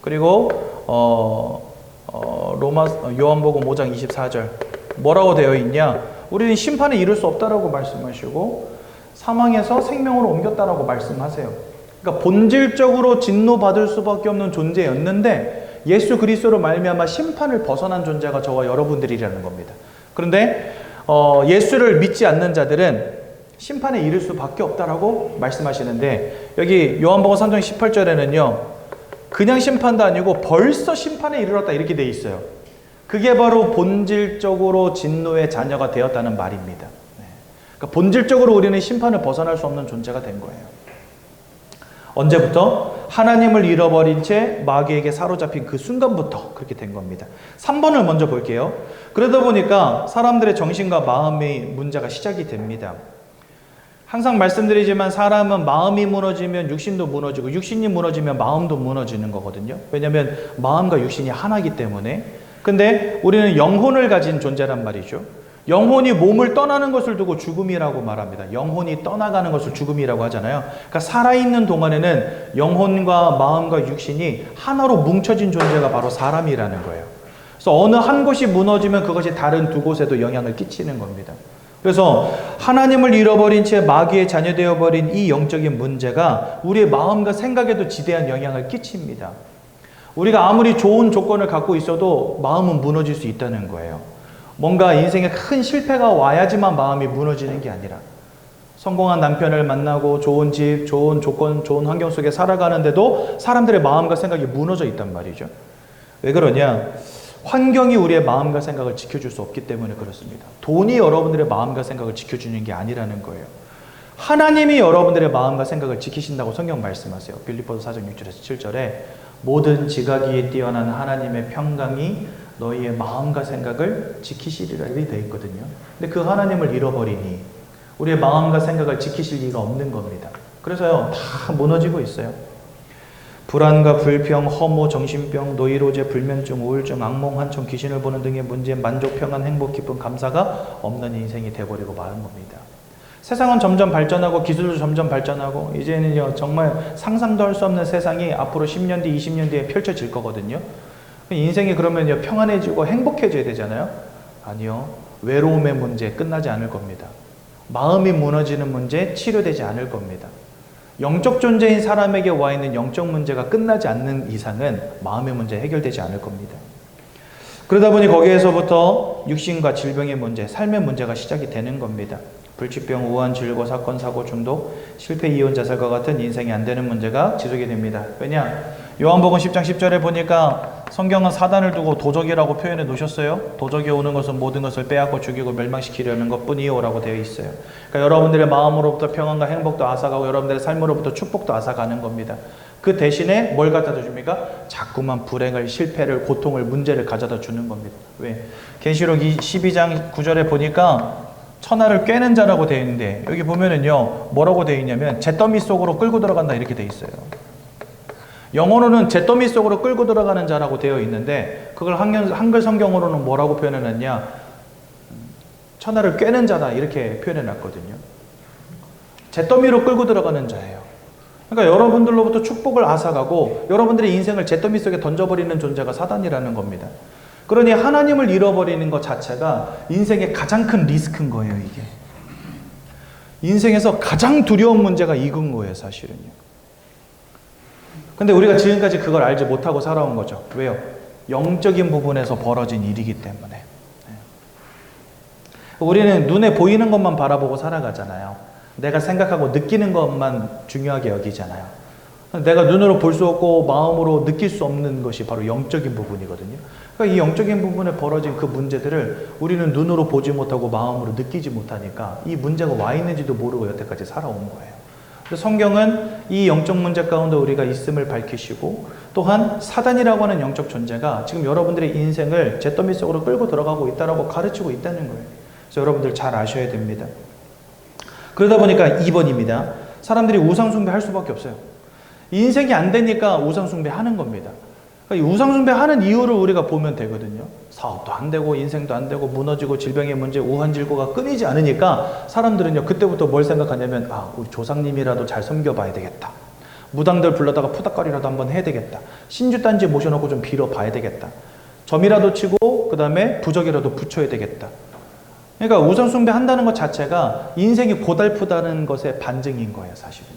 그리고 요한복음 5장 24절 뭐라고 되어 있냐? 우리는 심판에 이를 수 없다라고 말씀하시고 사망에서 생명으로 옮겼다라고 말씀하세요. 그러니까 본질적으로 진노받을 수밖에 없는 존재였는데 예수 그리스도로 말미암아 심판을 벗어난 존재가 저와 여러분들이라는 겁니다. 그런데 예수를 믿지 않는 자들은 심판에 이를 수밖에 없다라고 말씀하시는데 여기 요한복음 3장 18절에는요. 그냥 심판도 아니고 벌써 심판에 이르렀다 이렇게 돼 있어요. 그게 바로 본질적으로 진노의 자녀가 되었다는 말입니다. 그러니까 본질적으로 우리는 심판을 벗어날 수 없는 존재가 된 거예요. 언제부터? 하나님을 잃어버린 채 마귀에게 사로잡힌 그 순간부터 그렇게 된 겁니다. 3번을 먼저 볼게요. 그러다 보니까 사람들의 정신과 마음의 문제가 시작이 됩니다. 항상 말씀드리지만 사람은 마음이 무너지면 육신도 무너지고 육신이 무너지면 마음도 무너지는 거거든요. 왜냐하면 마음과 육신이 하나이기 때문에. 근데 우리는 영혼을 가진 존재란 말이죠. 영혼이 몸을 떠나는 것을 두고 죽음이라고 말합니다. 영혼이 떠나가는 것을 죽음이라고 하잖아요. 그러니까 살아있는 동안에는 영혼과 마음과 육신이 하나로 뭉쳐진 존재가 바로 사람이라는 거예요. 그래서 어느 한 곳이 무너지면 그것이 다른 두 곳에도 영향을 끼치는 겁니다. 그래서 하나님을 잃어버린 채 마귀의 자녀되어 버린 이 영적인 문제가 우리의 마음과 생각에도 지대한 영향을 끼칩니다. 우리가 아무리 좋은 조건을 갖고 있어도 마음은 무너질 수 있다는 거예요. 뭔가 인생에 큰 실패가 와야지만 마음이 무너지는 게 아니라 성공한 남편을 만나고 좋은 집, 좋은 조건, 좋은 환경 속에 살아가는데도 사람들의 마음과 생각이 무너져 있단 말이죠. 왜 그러냐? 환경이 우리의 마음과 생각을 지켜줄 수 없기 때문에 그렇습니다. 돈이 여러분들의 마음과 생각을 지켜주는 게 아니라는 거예요. 하나님이 여러분들의 마음과 생각을 지키신다고 성경 말씀하세요. 빌립보서 4장 6절에서 7절에 모든 지각이에 뛰어난 하나님의 평강이 너희의 마음과 생각을 지키시리라 이렇게 되어 있거든요. 근데 그 하나님을 잃어버리니 우리의 마음과 생각을 지키실 리가 없는 겁니다. 그래서요, 다 무너지고 있어요. 불안과 불평, 허무, 정신병, 노이로제, 불면증, 우울증, 악몽, 환청, 귀신을 보는 등의 문제, 만족, 평안, 행복, 기쁨, 감사가 없는 인생이 돼버리고 마는 겁니다. 세상은 점점 발전하고 기술도 점점 발전하고 이제는요 정말 상상도 할 수 없는 세상이 앞으로 10년 뒤, 20년 뒤에 펼쳐질 거거든요. 인생이 그러면요 평안해지고 행복해져야 되잖아요. 아니요. 외로움의 문제 끝나지 않을 겁니다. 마음이 무너지는 문제 치료되지 않을 겁니다. 영적 존재인 사람에게 와 있는 영적 문제가 끝나지 않는 이상은 마음의 문제 해결되지 않을 겁니다. 그러다 보니 거기에서부터 육신과 질병의 문제, 삶의 문제가 시작이 되는 겁니다. 불치병, 우한, 질고, 사건, 사고, 중독, 실패, 이혼, 자살과 같은 인생이 안 되는 문제가 지속이 됩니다. 왜냐? 요한복음 10장 10절에 보니까 성경은 사단을 두고 도적이라고 표현해 놓으셨어요. 도적이 오는 것은 모든 것을 빼앗고 죽이고 멸망시키려는 것뿐이요라고 되어 있어요. 그러니까 여러분들의 마음으로부터 평안과 행복도 앗아가고 여러분들의 삶으로부터 축복도 앗아가는 겁니다. 그 대신에 뭘 갖다 줍니까? 자꾸만 불행을, 실패를, 고통을, 문제를 가져다 주는 겁니다. 왜? 계시록 12장 9절에 보니까 천하를 꿰는 자라고 되어 있는데 여기 보면은요 뭐라고 되어 있냐면 잿더미 속으로 끌고 들어간다 이렇게 되어 있어요. 영어로는 잿더미 속으로 끌고 들어가는 자라고 되어 있는데 그걸 한글 성경으로는 뭐라고 표현해놨냐? 천하를 꿰는 자다 이렇게 표현해놨거든요. 잿더미로 끌고 들어가는 자예요. 그러니까 여러분들로부터 축복을 앗아가고 여러분들의 인생을 잿더미 속에 던져버리는 존재가 사단이라는 겁니다. 그러니 하나님을 잃어버리는 것 자체가 인생의 가장 큰 리스크인 거예요, 이게. 인생에서 가장 두려운 문제가 이건 거예요, 사실은요. 근데 우리가 지금까지 그걸 알지 못하고 살아온 거죠. 왜요? 영적인 부분에서 벌어진 일이기 때문에. 우리는 눈에 보이는 것만 바라보고 살아가잖아요. 내가 생각하고 느끼는 것만 중요하게 여기잖아요. 내가 눈으로 볼 수 없고 마음으로 느낄 수 없는 것이 바로 영적인 부분이거든요. 그러니까 이 영적인 부분에 벌어진 그 문제들을 우리는 눈으로 보지 못하고 마음으로 느끼지 못하니까 이 문제가 와 있는지도 모르고 여태까지 살아온 거예요. 그래서 성경은 이 영적 문제 가운데 우리가 있음을 밝히시고 또한 사단이라고 하는 영적 존재가 지금 여러분들의 인생을 잿더미 속으로 끌고 들어가고 있다라고 가르치고 있다는 거예요. 그래서 여러분들 잘 아셔야 됩니다. 그러다 보니까 2번입니다. 사람들이 우상숭배 할 수밖에 없어요. 인생이 안 되니까 우상숭배 하는 겁니다. 그러니까 우상숭배 하는 이유를 우리가 보면 되거든요. 사업도 안 되고 인생도 안 되고 무너지고 질병의 문제, 우한질고가 끊이지 않으니까 사람들은요 그때부터 뭘 생각하냐면 우리 조상님이라도 잘 섬겨봐야 되겠다. 무당들 불러다가 푸닥거리라도 한번 해야 되겠다. 신주단지 모셔놓고 좀 빌어봐야 되겠다. 점이라도 치고 그 다음에 부적이라도 붙여야 되겠다. 그러니까 우상숭배 한다는 것 자체가 인생이 고달프다는 것의 반증인 거예요, 사실은요.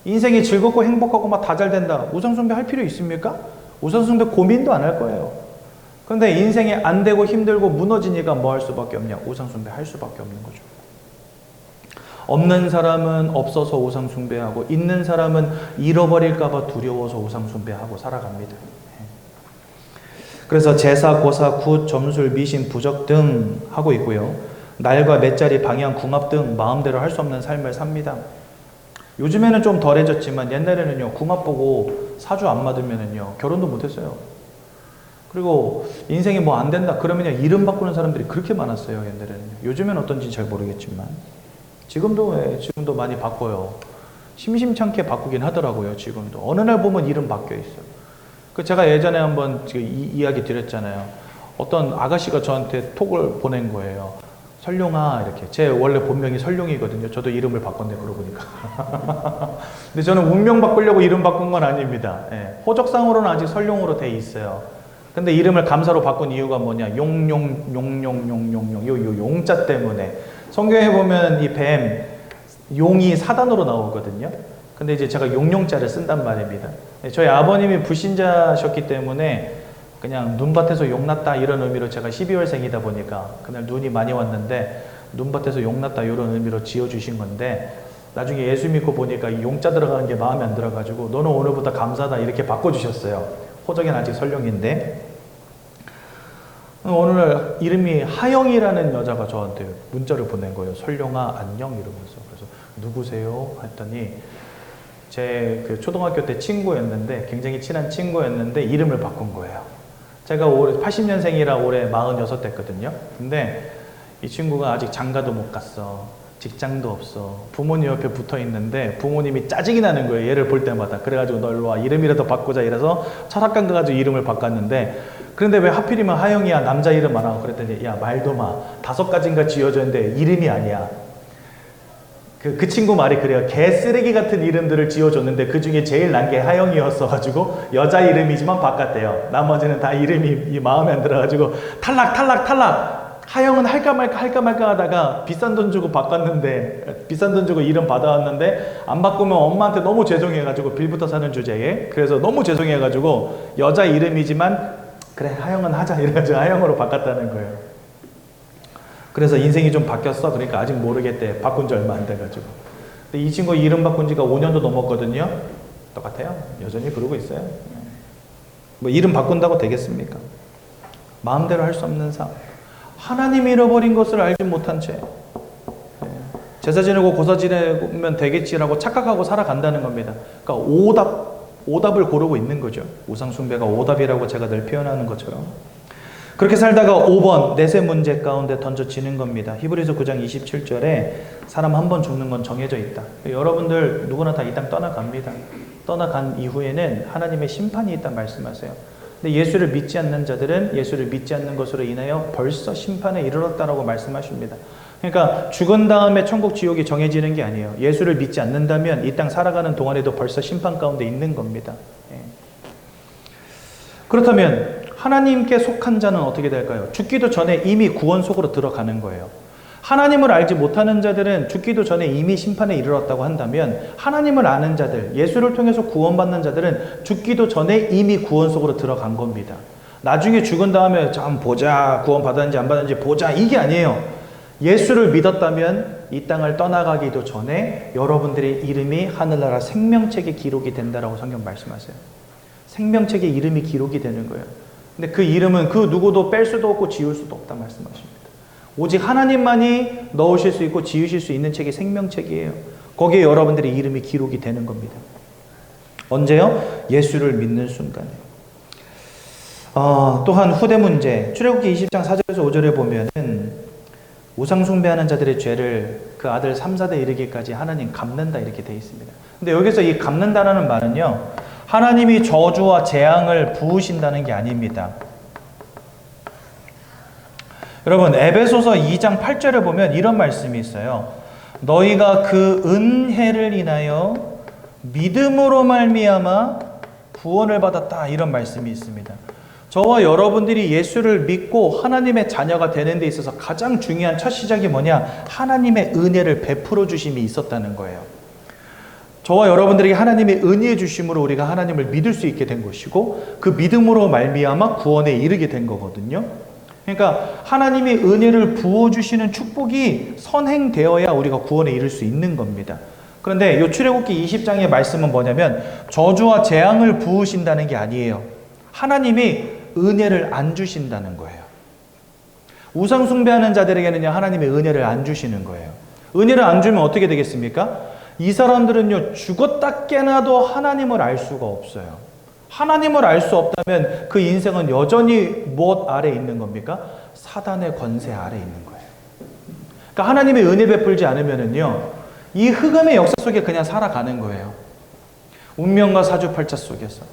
인생이 즐겁고 행복하고 막 다 잘 된다. 우상숭배 할 필요 있습니까? 우상숭배 고민도 안 할 거예요. 그런데 인생이 안 되고 힘들고 무너지니까 뭐 할 수밖에 없냐? 우상숭배 할 수밖에 없는 거죠. 없는 사람은 없어서 우상숭배하고 있는 사람은 잃어버릴까 봐 두려워서 우상숭배하고 살아갑니다. 그래서 제사, 고사, 굿, 점술, 미신, 부적 등 하고 있고요. 날과 맷자리, 방향, 궁합 등 마음대로 할 수 없는 삶을 삽니다. 요즘에는 좀 덜해졌지만 옛날에는요, 궁합보고 사주 안 맞으면은요, 결혼도 못했어요. 그리고 인생이 뭐 안 된다 그러면요, 이름 바꾸는 사람들이 그렇게 많았어요, 옛날에는. 요즘엔 어떤지 잘 모르겠지만 지금도 많이 바꿔요. 심심찮게 바꾸긴 하더라고요. 지금도 어느 날 보면 이름 바뀌어 있어요. 그 제가 예전에 한번 이야기 드렸잖아요. 어떤 아가씨가 저한테 톡을 보낸 거예요. 설룡아, 이렇게. 제 원래 본명이 설룡이거든요. 저도 이름을 바꿨네, 그러고 보니까. 근데 저는 운명 바꾸려고 이름 바꾼 건 아닙니다. 예. 호적상으로는 아직 설룡으로 돼 있어요. 근데 이름을 감사로 바꾼 이유가 뭐냐? 용용, 요 용자 때문에. 성경에 보면 이 뱀, 용이 사단으로 나오거든요. 근데 이제 제가 용용자를 쓴단 말입니다. 저희 아버님이 불신자셨기 때문에 그냥 눈밭에서 용났다 이런 의미로, 제가 12월생이다 보니까 그날 눈이 많이 왔는데 눈밭에서 용났다 이런 의미로 지어주신 건데, 나중에 예수 믿고 보니까 이 용자 들어가는 게 마음에 안 들어가지고 너는 오늘부터 감사다 이렇게 바꿔주셨어요. 호적엔 아직 설룡인데. 오늘 이름이 하영이라는 여자가 저한테 문자를 보낸 거예요. 설룡아 안녕 이러면서. 그래서 누구세요? 했더니 제 그 초등학교 때 친구였는데, 굉장히 친한 친구였는데 이름을 바꾼 거예요. 제가 올해 80년생이라 올해 46 됐거든요. 근데 이 친구가 아직 장가도 못 갔어. 직장도 없어. 부모님 옆에 붙어 있는데 부모님이 짜증이 나는 거예요. 얘를 볼 때마다. 그래가지고 너 일로 와. 이름이라도 바꾸자 이래서 철학관 가가지고 이름을 바꿨는데, 그런데 왜 하필이면 하영이야? 남자 이름 안 하고. 그랬더니 야, 말도 마. 5가지인가 지어줬는데 이름이 아니야. 그 친구 말이 그래요. 개 쓰레기 같은 이름들을 지어줬는데 그 중에 제일 난 게 하영이었어가지고 여자 이름이지만 바꿨대요. 나머지는 다 이름이 마음에 안 들어가지고 탈락. 하영은 할까 말까 하다가 비싼 돈 주고 바꿨는데, 비싼 돈 주고 이름 받아왔는데 안 바꾸면 엄마한테 너무 죄송해가지고, 빌부터 사는 주제에. 그래서 너무 죄송해가지고 여자 이름이지만 그래 하영은 하자 이래가지고 하영으로 바꿨다는 거예요. 그래서 인생이 좀 바뀌었어. 그러니까 아직 모르겠대. 바꾼 지 얼마 안 돼가지고. 근데 이 친구 이름 바꾼 지가 5년도 넘었거든요. 똑같아요. 여전히 그러고 있어요. 뭐 이름 바꾼다고 되겠습니까? 마음대로 할 수 없는 삶. 하나님이 잃어버린 것을 알지 못한 채 제사 지내고 고사 지내면 되겠지라고 착각하고 살아간다는 겁니다. 그러니까 오답을 고르고 있는 거죠. 우상 숭배가 오답이라고 제가 늘 표현하는 것처럼. 그렇게 살다가 5번 내세 문제 가운데 던져지는 겁니다. 히브리서 9장 27절에 사람 한 번 죽는 건 정해져 있다. 여러분들 누구나 다 이 땅 떠나갑니다. 떠나간 이후에는 하나님의 심판이 있다 말씀하세요. 근데 예수를 믿지 않는 자들은 예수를 믿지 않는 것으로 인하여 벌써 심판에 이르렀다라고 말씀하십니다. 그러니까 죽은 다음에 천국 지옥이 정해지는 게 아니에요. 예수를 믿지 않는다면 이 땅 살아가는 동안에도 벌써 심판 가운데 있는 겁니다. 그렇다면 하나님께 속한 자는 어떻게 될까요? 죽기도 전에 이미 구원 속으로 들어가는 거예요. 하나님을 알지 못하는 자들은 죽기도 전에 이미 심판에 이르렀다고 한다면, 하나님을 아는 자들, 예수를 통해서 구원받는 자들은 죽기도 전에 이미 구원 속으로 들어간 겁니다. 나중에 죽은 다음에 참 보자, 구원 받았는지 안 받았는지 보자, 이게 아니에요. 예수를 믿었다면 이 땅을 떠나가기도 전에 여러분들의 이름이 하늘나라 생명책에 기록이 된다라고 성경 말씀하세요. 생명책에 이름이 기록이 되는 거예요. 근데 그 이름은 그 누구도 뺄 수도 없고 지울 수도 없다 말씀하십니다. 오직 하나님만이 넣으실 수 있고 지으실 수 있는 책이 생명책이에요. 거기에 여러분들의 이름이 기록이 되는 겁니다. 언제요? 예수를 믿는 순간에. 또한 후대 문제, 출애굽기 20장 4절에서 5절에 보면은 우상 숭배하는 자들의 죄를 그 아들 3, 4대 이르기까지 하나님 갚는다 이렇게 되어 있습니다. 근데 여기서 이 갚는다라는 말은요, 하나님이 저주와 재앙을 부으신다는 게 아닙니다. 여러분, 에베소서 2장 8절에 보면 이런 말씀이 있어요. 너희가 그 은혜를 인하여 믿음으로 말미암아 구원을 받았다, 이런 말씀이 있습니다. 저와 여러분들이 예수를 믿고 하나님의 자녀가 되는 데 있어서 가장 중요한 첫 시작이 뭐냐? 하나님의 은혜를 베풀어 주심이 있었다는 거예요. 저와 여러분들에게 하나님의 은혜의 주심으로 우리가 하나님을 믿을 수 있게 된 것이고, 그 믿음으로 말미암아 구원에 이르게 된 거거든요. 그러니까 하나님이 은혜를 부어주시는 축복이 선행되어야 우리가 구원에 이를 수 있는 겁니다. 그런데 이 출애굽기 20장의 말씀은 뭐냐면 저주와 재앙을 부으신다는 게 아니에요. 하나님이 은혜를 안 주신다는 거예요. 우상 숭배하는 자들에게는요, 하나님의 은혜를 안 주시는 거예요. 은혜를 안 주면 어떻게 되겠습니까? 이 사람들은요, 죽었다 깨나도 하나님을 알 수가 없어요. 하나님을 알 수 없다면 그 인생은 여전히 무엇 아래 있는 겁니까? 사단의 권세 아래 있는 거예요. 그러니까 하나님의 은혜 베풀지 않으면은요, 이 흑암의 역사 속에 그냥 살아가는 거예요. 운명과 사주팔자 속에서,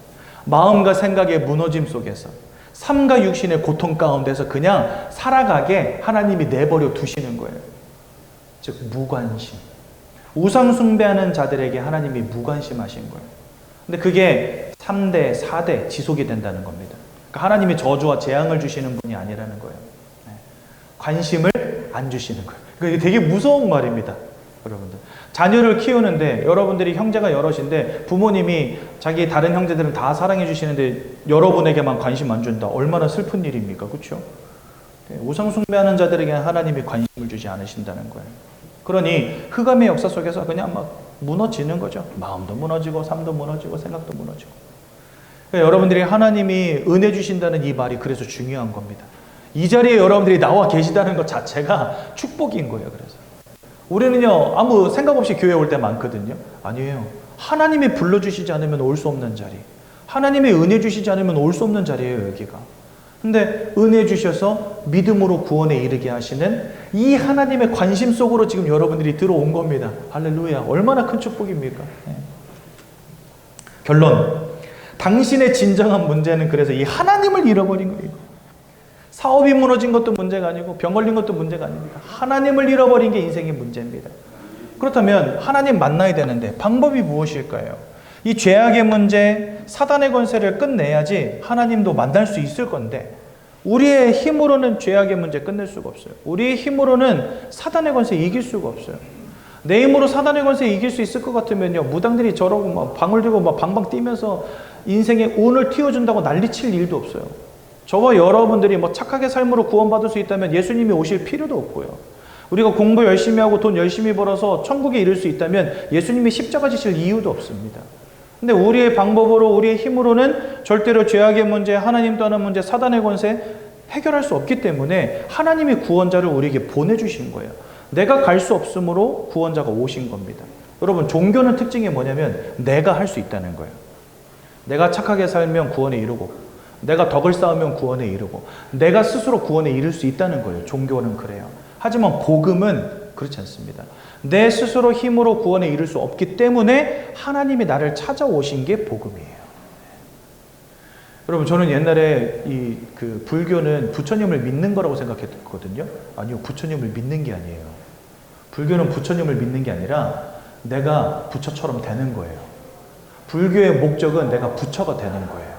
마음과 생각의 무너짐 속에서, 삶과 육신의 고통 가운데서 그냥 살아가게 하나님이 내버려 두시는 거예요. 즉 무관심. 우상 숭배하는 자들에게 하나님이 무관심하신 거예요. 근데 그게 3대, 4대 지속이 된다는 겁니다. 그러니까 하나님이 저주와 재앙을 주시는 분이 아니라는 거예요. 관심을 안 주시는 거예요. 그러니까 이게 되게 무서운 말입니다. 여러분들. 자녀를 키우는데 여러분들이 형제가 여럿인데 부모님이 자기 다른 형제들은 다 사랑해 주시는데 여러분에게만 관심 안 준다. 얼마나 슬픈 일입니까? 그렇죠? 우상 숭배하는 자들에게 하나님이 관심을 주지 않으신다는 거예요. 그러니 흑암의 역사 속에서 그냥 막 무너지는 거죠. 마음도 무너지고 삶도 무너지고 생각도 무너지고. 그러니까 여러분들이 하나님이 은혜 주신다는 이 말이 그래서 중요한 겁니다. 이 자리에 여러분들이 나와 계시다는 것 자체가 축복인 거예요. 그래서 우리는요, 아무 생각 없이 교회 올 때 많거든요. 아니에요. 하나님이 불러주시지 않으면 올 수 없는 자리, 하나님의 은혜 주시지 않으면 올 수 없는 자리예요, 여기가. 근데 은혜 주셔서 믿음으로 구원에 이르게 하시는 이 하나님의 관심 속으로 지금 여러분들이 들어온 겁니다. 할렐루야. 얼마나 큰 축복입니까? 네. 결론. 당신의 진정한 문제는 그래서 이 하나님을 잃어버린 거예요. 사업이 무너진 것도 문제가 아니고 병 걸린 것도 문제가 아닙니다. 하나님을 잃어버린 게 인생의 문제입니다. 그렇다면 하나님 만나야 되는데 방법이 무엇일까요? 이 죄악의 문제, 사단의 권세를 끝내야지 하나님도 만날 수 있을 건데 우리의 힘으로는 죄악의 문제 끝낼 수가 없어요. 우리의 힘으로는 사단의 권세 이길 수가 없어요. 내 힘으로 사단의 권세 이길 수 있을 것 같으면요, 무당들이 저러고 막 방울 들고 막 방방 뛰면서 인생의 운을 틔워준다고 난리칠 일도 없어요. 저와 여러분들이 뭐 착하게 삶으로 구원받을 수 있다면 예수님이 오실 필요도 없고요. 우리가 공부 열심히 하고 돈 열심히 벌어서 천국에 이를 수 있다면 예수님이 십자가 지실 이유도 없습니다. 근데 우리의 방법으로, 우리의 힘으로는 절대로 죄악의 문제, 하나님 떠난 문제, 사단의 권세 해결할 수 없기 때문에 하나님이 구원자를 우리에게 보내주신 거예요. 내가 갈 수 없으므로 구원자가 오신 겁니다. 여러분, 종교는 특징이 뭐냐면 내가 할 수 있다는 거예요. 내가 착하게 살면 구원에 이르고, 내가 덕을 쌓으면 구원에 이르고, 내가 스스로 구원에 이를 수 있다는 거예요. 종교는 그래요. 하지만 복음은 그렇지 않습니다. 내 스스로 힘으로 구원에 이를 수 없기 때문에 하나님이 나를 찾아오신 게 복음이에요. 여러분, 저는 옛날에 그 불교는 부처님을 믿는 거라고 생각했거든요. 아니요, 부처님을 믿는 게 아니에요. 불교는 부처님을 믿는 게 아니라 내가 부처처럼 되는 거예요. 불교의 목적은 내가 부처가 되는 거예요.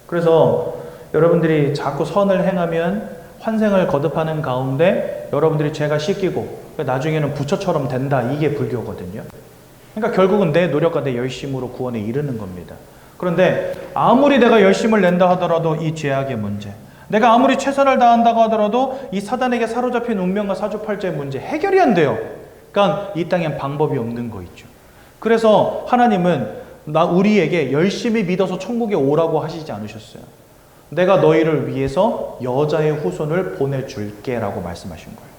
그래서 여러분들이 자꾸 선을 행하면 환생을 거듭하는 가운데 여러분들이 죄가 씻기고 나중에는 부처처럼 된다. 이게 불교거든요. 그러니까 결국은 내 노력과 내 열심으로 구원에 이르는 겁니다. 그런데 아무리 내가 열심을 낸다 하더라도 이 죄악의 문제, 내가 아무리 최선을 다한다고 하더라도 이 사단에게 사로잡힌 운명과 사주팔자의 문제 해결이 안 돼요. 그러니까 이 땅엔 방법이 없는 거 있죠. 그래서 하나님은 우리에게 열심히 믿어서 천국에 오라고 하시지 않으셨어요. 내가 너희를 위해서 여자의 후손을 보내줄게 라고 말씀하신 거예요.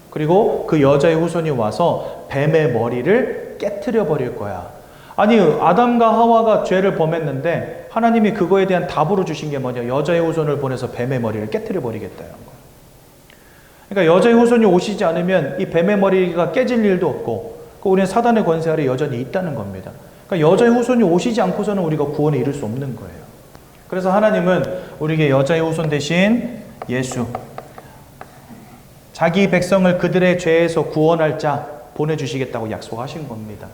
그리고 그 여자의 후손이 와서 뱀의 머리를 깨트려 버릴 거야. 아니, 아담과 하와가 죄를 범했는데 하나님이 그거에 대한 답으로 주신 게 뭐냐? 여자의 후손을 보내서 뱀의 머리를 깨트려 버리겠다는 거예요. 그러니까 여자의 후손이 오시지 않으면 이 뱀의 머리가 깨질 일도 없고, 우리는 사단의 권세 아래 여전히 있다는 겁니다. 그러니까 여자의 후손이 오시지 않고서는 우리가 구원에 이를 수 없는 거예요. 그래서 하나님은 우리에게 여자의 후손 대신 예수, 자기 백성을 그들의 죄에서 구원할 자 보내주시겠다고 약속하신 겁니다.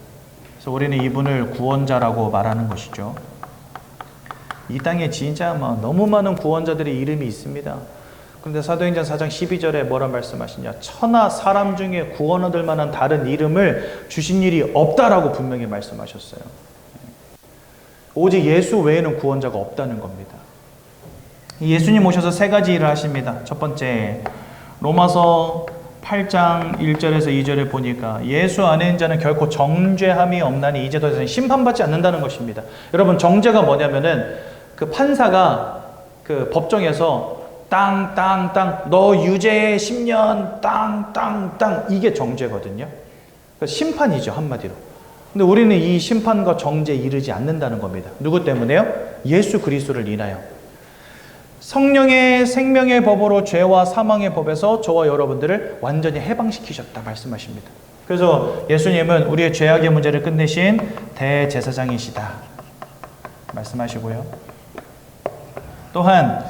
그래서 우리는 이분을 구원자라고 말하는 것이죠. 이 땅에 진짜 너무 많은 구원자들의 이름이 있습니다. 그런데 사도행전 4장 12절에 뭐라 말씀하시냐? 천하 사람 중에 구원 얻을 만한 다른 이름을 주신 일이 없다라고 분명히 말씀하셨어요. 오직 예수 외에는 구원자가 없다는 겁니다. 예수님 오셔서 세 가지 일을 하십니다. 첫 번째, 로마서 8장 1절에서 2절에 보니까 예수 안에 있는 자는 결코 정죄함이 없나니 이제 더 이상 심판받지 않는다는 것입니다. 여러분, 정죄가 뭐냐면은 그 판사가 그 법정에서 땅 너 유죄 10년 땅 이게 정죄거든요. 그러니까 심판이죠, 한마디로. 근데 우리는 이 심판과 정죄에 이르지 않는다는 겁니다. 누구 때문에요? 예수 그리스도를 인하여. 성령의 생명의 법으로 죄와 사망의 법에서 저와 여러분들을 완전히 해방시키셨다 말씀하십니다. 그래서 예수님은 우리의 죄악의 문제를 끝내신 대제사장이시다 말씀하시고요. 또한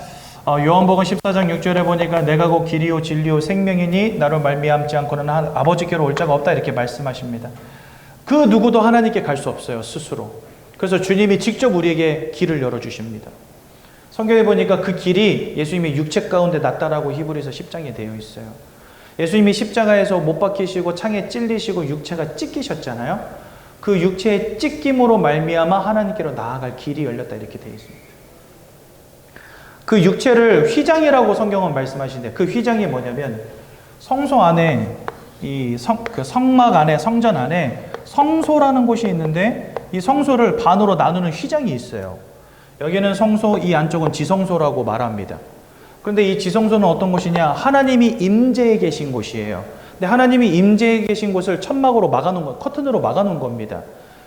요한복음 14장 6절에 보니까 내가 곧 길이요 진리요 생명이니 나로 말미암지 않고는 아버지께로 올 자가 없다 이렇게 말씀하십니다. 그 누구도 하나님께 갈 수 없어요, 스스로. 그래서 주님이 직접 우리에게 길을 열어주십니다. 성경에 보니까 그 길이 예수님의 육체 가운데 났다라고 히브리서 10장에 되어 있어요. 예수님이 십자가에서 못 박히시고 창에 찔리시고 육체가 찢기셨잖아요. 그 육체의 찢김으로 말미암아 하나님께로 나아갈 길이 열렸다 이렇게 되어 있습니다. 그 육체를 휘장이라고 성경은 말씀하시는데 그 휘장이 뭐냐면 성소 안에 그 성막 안에 성전 안에 성소라는 곳이 있는데 이 성소를 반으로 나누는 휘장이 있어요. 여기는 성소, 이 안쪽은 지성소라고 말합니다. 그런데 이 지성소는 어떤 곳이냐? 하나님이 임재해 계신 곳이에요. 근데 하나님이 임재해 계신 곳을 천막으로 막아놓은 거, 커튼으로 막아놓은 겁니다.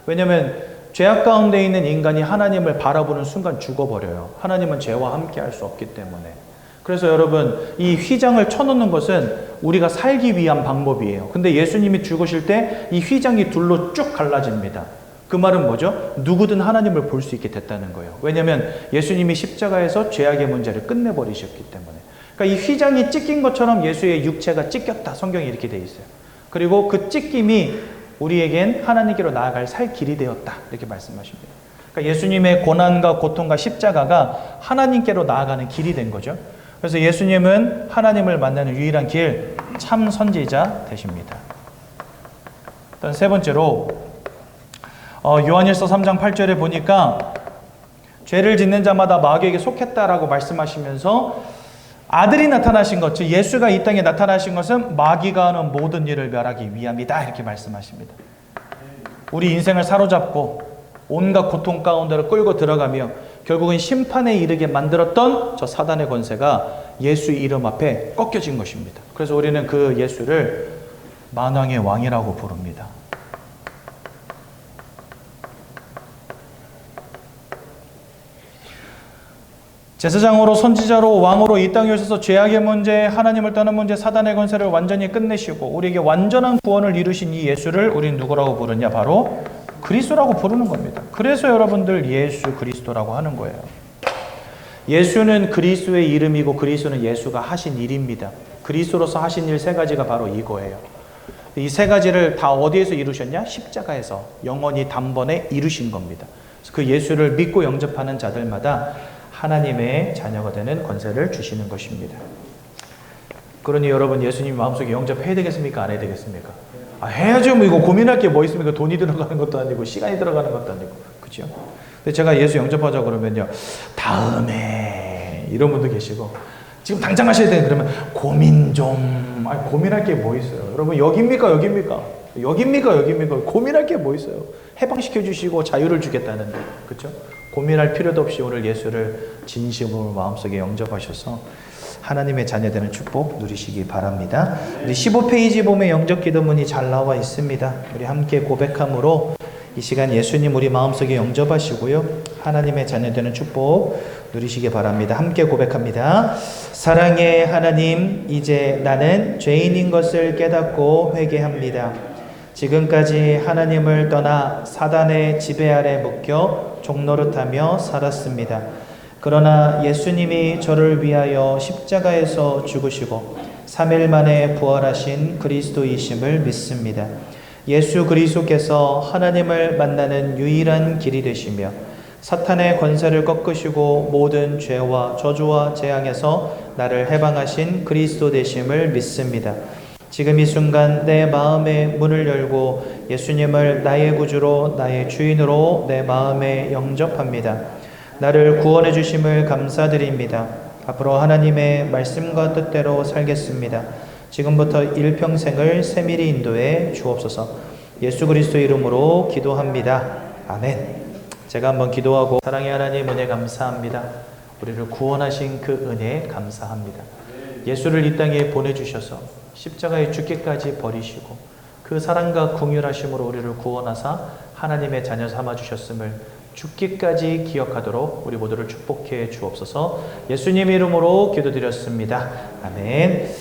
왜냐하면 죄악 가운데 있는 인간이 하나님을 바라보는 순간 죽어버려요. 하나님은 죄와 함께 할 수 없기 때문에. 그래서 여러분, 이 휘장을 쳐놓는 것은 우리가 살기 위한 방법이에요. 근데 예수님이 죽으실 때 이 휘장이 둘로 쭉 갈라집니다. 그 말은 뭐죠? 누구든 하나님을 볼 수 있게 됐다는 거예요. 왜냐하면 예수님이 십자가에서 죄악의 문제를 끝내버리셨기 때문에. 그러니까 이 휘장이 찢긴 것처럼 예수의 육체가 찢겼다. 성경이 이렇게 돼 있어요. 그리고 그 찢김이 우리에겐 하나님께로 나아갈 살 길이 되었다. 이렇게 말씀하십니다. 그러니까 예수님의 고난과 고통과 십자가가 하나님께로 나아가는 길이 된 거죠. 그래서 예수님은 하나님을 만나는 유일한 길, 참 선지자 되십니다. 일단 세 번째로 요한일서 3장 8절에 보니까 죄를 짓는 자마다 마귀에게 속했다라고 말씀하시면서 아들이 나타나신 것, 즉 예수가 이 땅에 나타나신 것은 마귀가 하는 모든 일을 멸하기 위함이다 이렇게 말씀하십니다. 우리 인생을 사로잡고 온갖 고통 가운데로 끌고 들어가며 결국은 심판에 이르게 만들었던 저 사단의 권세가 예수 이름 앞에 꺾여진 것입니다. 그래서 우리는 그 예수를 만왕의 왕이라고 부릅니다. 제사장으로 선지자로 왕으로 이 땅에 오셔서 죄악의 문제, 하나님을 떠난 문제, 사단의 권세를 완전히 끝내시고 우리에게 완전한 구원을 이루신 이 예수를 우린 누구라고 부르냐? 바로 그리스도라고 부르는 겁니다. 그래서 여러분들 예수 그리스도라고 하는 거예요. 예수는 그리스도의 이름이고 그리스도는 예수가 하신 일입니다. 그리스도로서 하신 일 세 가지가 바로 이거예요. 이 세 가지를 다 어디에서 이루셨냐? 십자가에서 영원히 단번에 이루신 겁니다. 그 예수를 믿고 영접하는 자들마다 하나님의 자녀가 되는 권세를 주시는 것입니다. 그러니 여러분 예수님 마음속에 영접해야 되겠습니까? 안 해야 되겠습니까? 해야죠. 뭐 이거 고민할 게 뭐 있습니까? 돈이 들어가는 것도 아니고 시간이 들어가는 것도 아니고 그렇죠? 근데 제가 예수 영접하자 그러면요. 다음에 이런 분도 계시고 지금 당장 하셔야 돼. 그러면 고민 좀. 고민할 게 뭐 있어요? 여러분 여기입니까? 여기입니까? 여기입니까? 여기입니까? 고민할 게 뭐 있어요? 해방시켜 주시고 자유를 주겠다는데 그렇죠? 고민할 필요도 없이 오늘 예수를 진심으로 마음속에 영접하셔서 하나님의 자녀되는 축복 누리시기 바랍니다. 우리 15페이지 보면 영접 기도문이 잘 나와 있습니다. 우리 함께 고백함으로 이 시간 예수님 우리 마음속에 영접하시고요. 하나님의 자녀되는 축복 누리시기 바랍니다. 함께 고백합니다. 사랑의 하나님, 이제 나는 죄인인 것을 깨닫고 회개합니다. 지금까지 하나님을 떠나 사단의 지배 아래 묶여 종노릇하며 살았습니다. 그러나 예수님이 저를 위하여 십자가에서 죽으시고 3일 만에 부활하신 그리스도이심을 믿습니다. 예수 그리스도께서 하나님을 만나는 유일한 길이 되시며 사탄의 권세를 꺾으시고 모든 죄와 저주와 재앙에서 나를 해방하신 그리스도 되심을 믿습니다. 지금 이 순간 내 마음의 문을 열고 예수님을 나의 구주로 나의 주인으로 내 마음에 영접합니다. 나를 구원해 주심을 감사드립니다. 앞으로 하나님의 말씀과 뜻대로 살겠습니다. 지금부터 일평생을 세밀히 인도해 주옵소서. 예수 그리스도 이름으로 기도합니다. 아멘. 제가 한번 기도하고 사랑의 하나님 은혜 감사합니다. 우리를 구원하신 그 은혜 감사합니다. 예수를 이 땅에 보내주셔서 십자가에 죽기까지 버리시고 그 그 사랑과 긍휼하심으로 우리를 구원하사 하나님의 자녀 삼아 주셨음을 죽기까지 기억하도록 우리 모두를 축복해 주옵소서. 예수님의 이름으로 기도드렸습니다. 아멘.